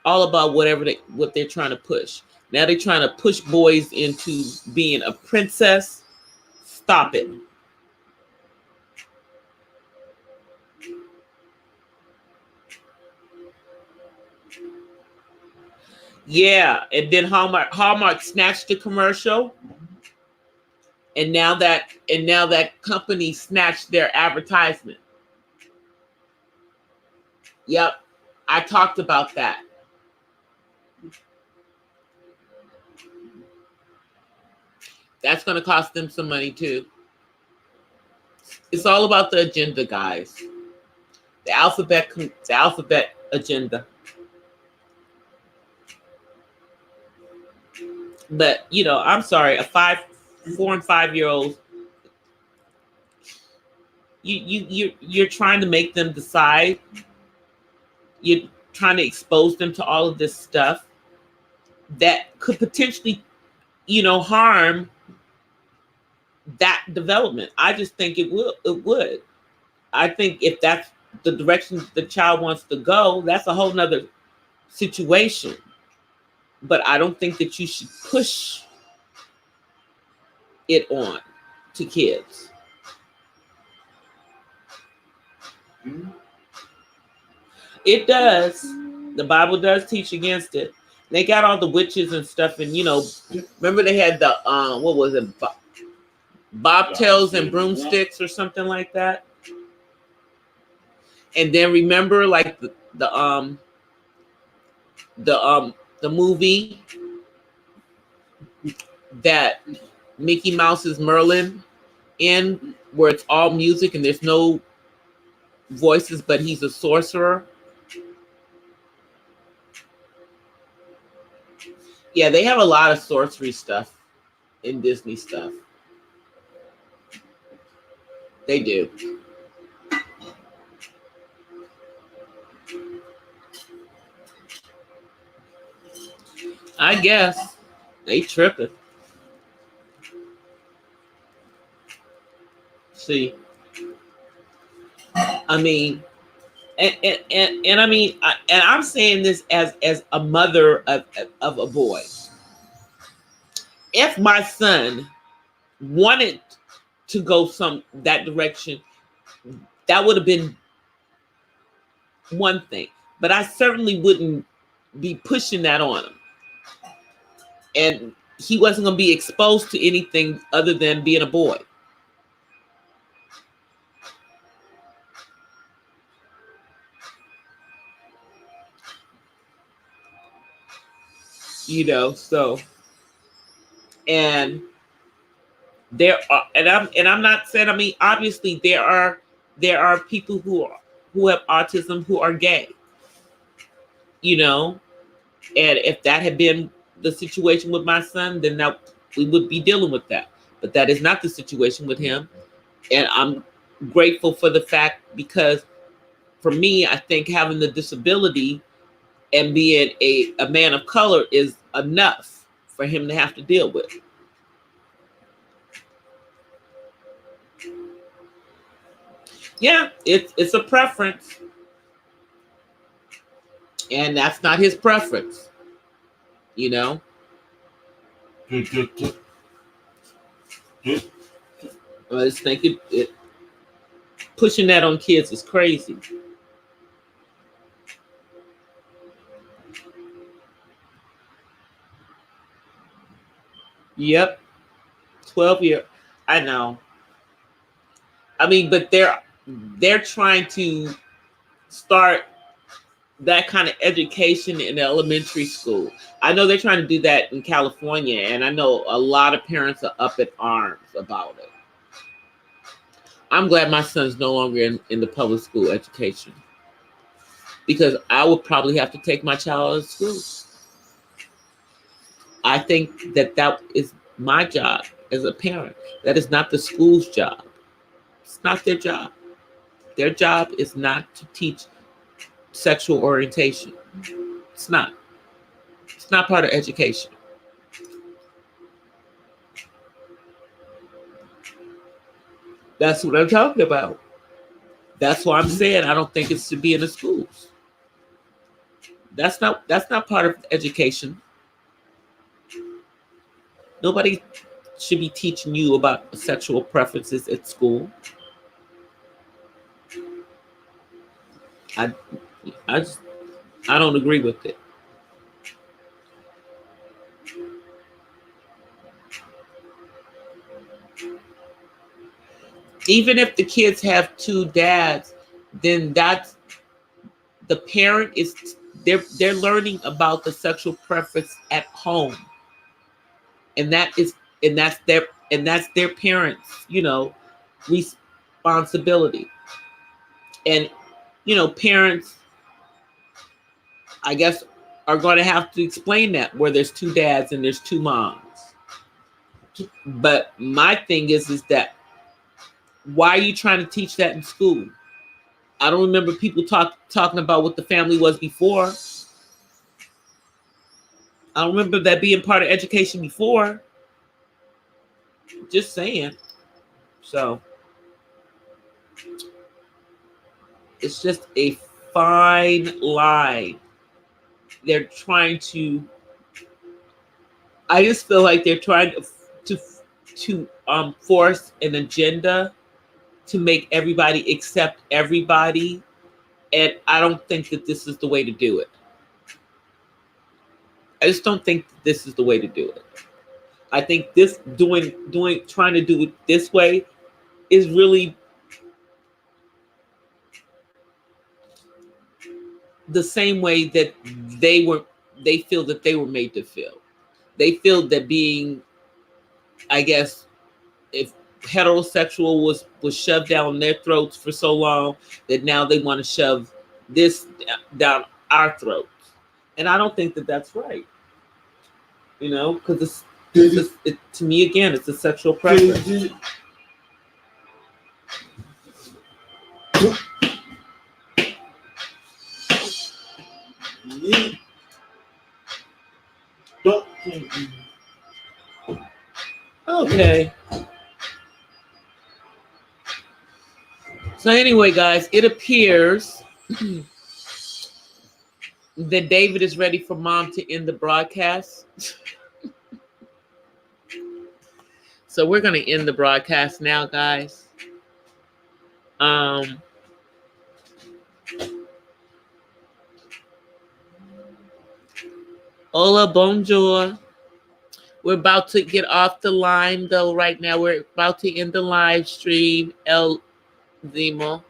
all about what they're trying to push. Now they're trying to push boys into being a princess. Stop it. Yeah, and then Hallmark snatched the commercial, and now that company snatched their advertisement. Yep, I talked about that. That's going to cost them some money too. It's all about the agenda, guys. The alphabet agenda. But I'm sorry, 4 and 5 year olds. You're trying to make them decide. You're trying to expose them to all of this stuff that could potentially, harm that development. I just think it would. I think if that's the direction the child wants to go, that's a whole nother situation. But I don't think that you should push it on to kids. It does. The Bible does teach against it. They got all the witches and stuff, and remember they had the what was it, bobtails and broomsticks or something like that. And then remember, like the movie that Mickey Mouse is Merlin in, where it's all music and there's no voices, but he's a sorcerer. Yeah, they have a lot of sorcery stuff in Disney stuff. They do. I guess they tripping. See, I mean, and I mean, and I'm saying this as a mother of a boy. If my son wanted to go that direction, that would have been one thing. But I certainly wouldn't be pushing that on him. And he wasn't going to be exposed to anything other than being a boy. So, and there are, and I'm not saying, I mean, obviously there are people who have autism who are gay, and if that had been the situation with my son, then we would be dealing with that. But that is not the situation with him. And I'm grateful for the fact, because for me, I think having the disability and being a man of color is enough for him to have to deal with. Yeah, it's a preference. And that's not his preference. I just think it pushing that on kids is crazy. Yep. 12 year. I know. I mean, but they're trying to start that kind of education in elementary school. I know they're trying to do that in California, and I know a lot of parents are up in arms about it. I'm glad my son's no longer in the public school education, because I would probably have to take my child out of school. I think that is my job as a parent. That is not the school's job. It's not their job. Their job is not to teach sexual orientation. It's not. It's not part of education. That's what I'm talking about. That's why I'm saying I don't think it should be in the schools. That's not part of education. Nobody should be teaching you about sexual preferences at school. I don't agree with it. Even if the kids have two dads, then that's the parent is they're learning about the sexual preference at home. And that's their parents, responsibility. And parents, I guess, are going to have to explain that where there's two dads and there's two moms. But my thing is that why are you trying to teach that in school? I don't remember people talking about what the family was before. I don't remember that being part of education before. Just saying. So it's just a fine line. They're trying to. I just feel like they're trying to force an agenda to make everybody accept everybody, and I don't think that this is the way to do it. I just don't think this is the way to do it. I think this trying to do it this way is really the same way that they feel that they were made to feel. They feel that being, I guess, if heterosexual was shoved down their throats for so long, that now they want to shove this down our throats. And I don't think that that's right. Because to me, again, it's a sexual preference. Okay. So anyway, guys, it appears that David is ready for Mom to end the broadcast. So we're going to end the broadcast now, guys. Hola, bonjour. We're about to get off the line, though, right now. We're about to end the live stream. El Zemo.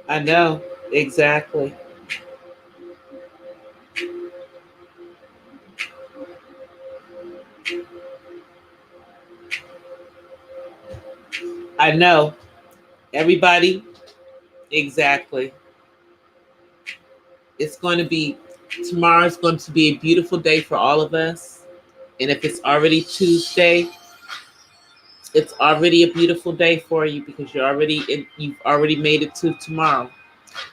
I know, exactly. I know. Everybody, exactly. Tomorrow's going to be a beautiful day for all of us. And if it's already Tuesday, it's already a beautiful day for you, because you've already made it to tomorrow.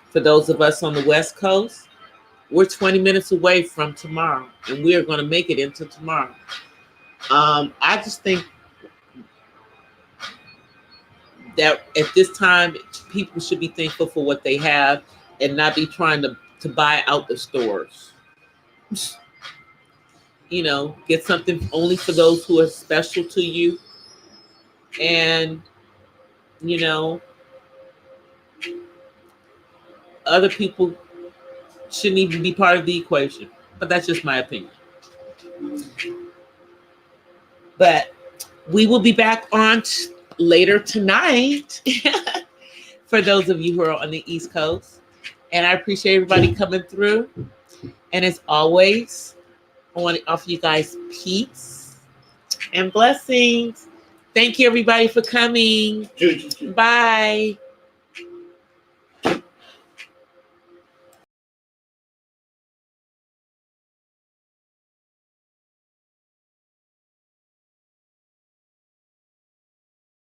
For those of us on the West Coast, we're 20 minutes away from tomorrow, and we are going to make it into tomorrow. I just think that at this time, people should be thankful for what they have and not be trying to buy out the stores. Get something only for those who are special to you. And, other people shouldn't even be part of the equation. But that's just my opinion. But We will be back on later tonight for those of you who are on the East Coast. And I appreciate everybody coming through. And as always, I want to offer you guys peace and blessings. Thank you, everybody, for coming. Bye.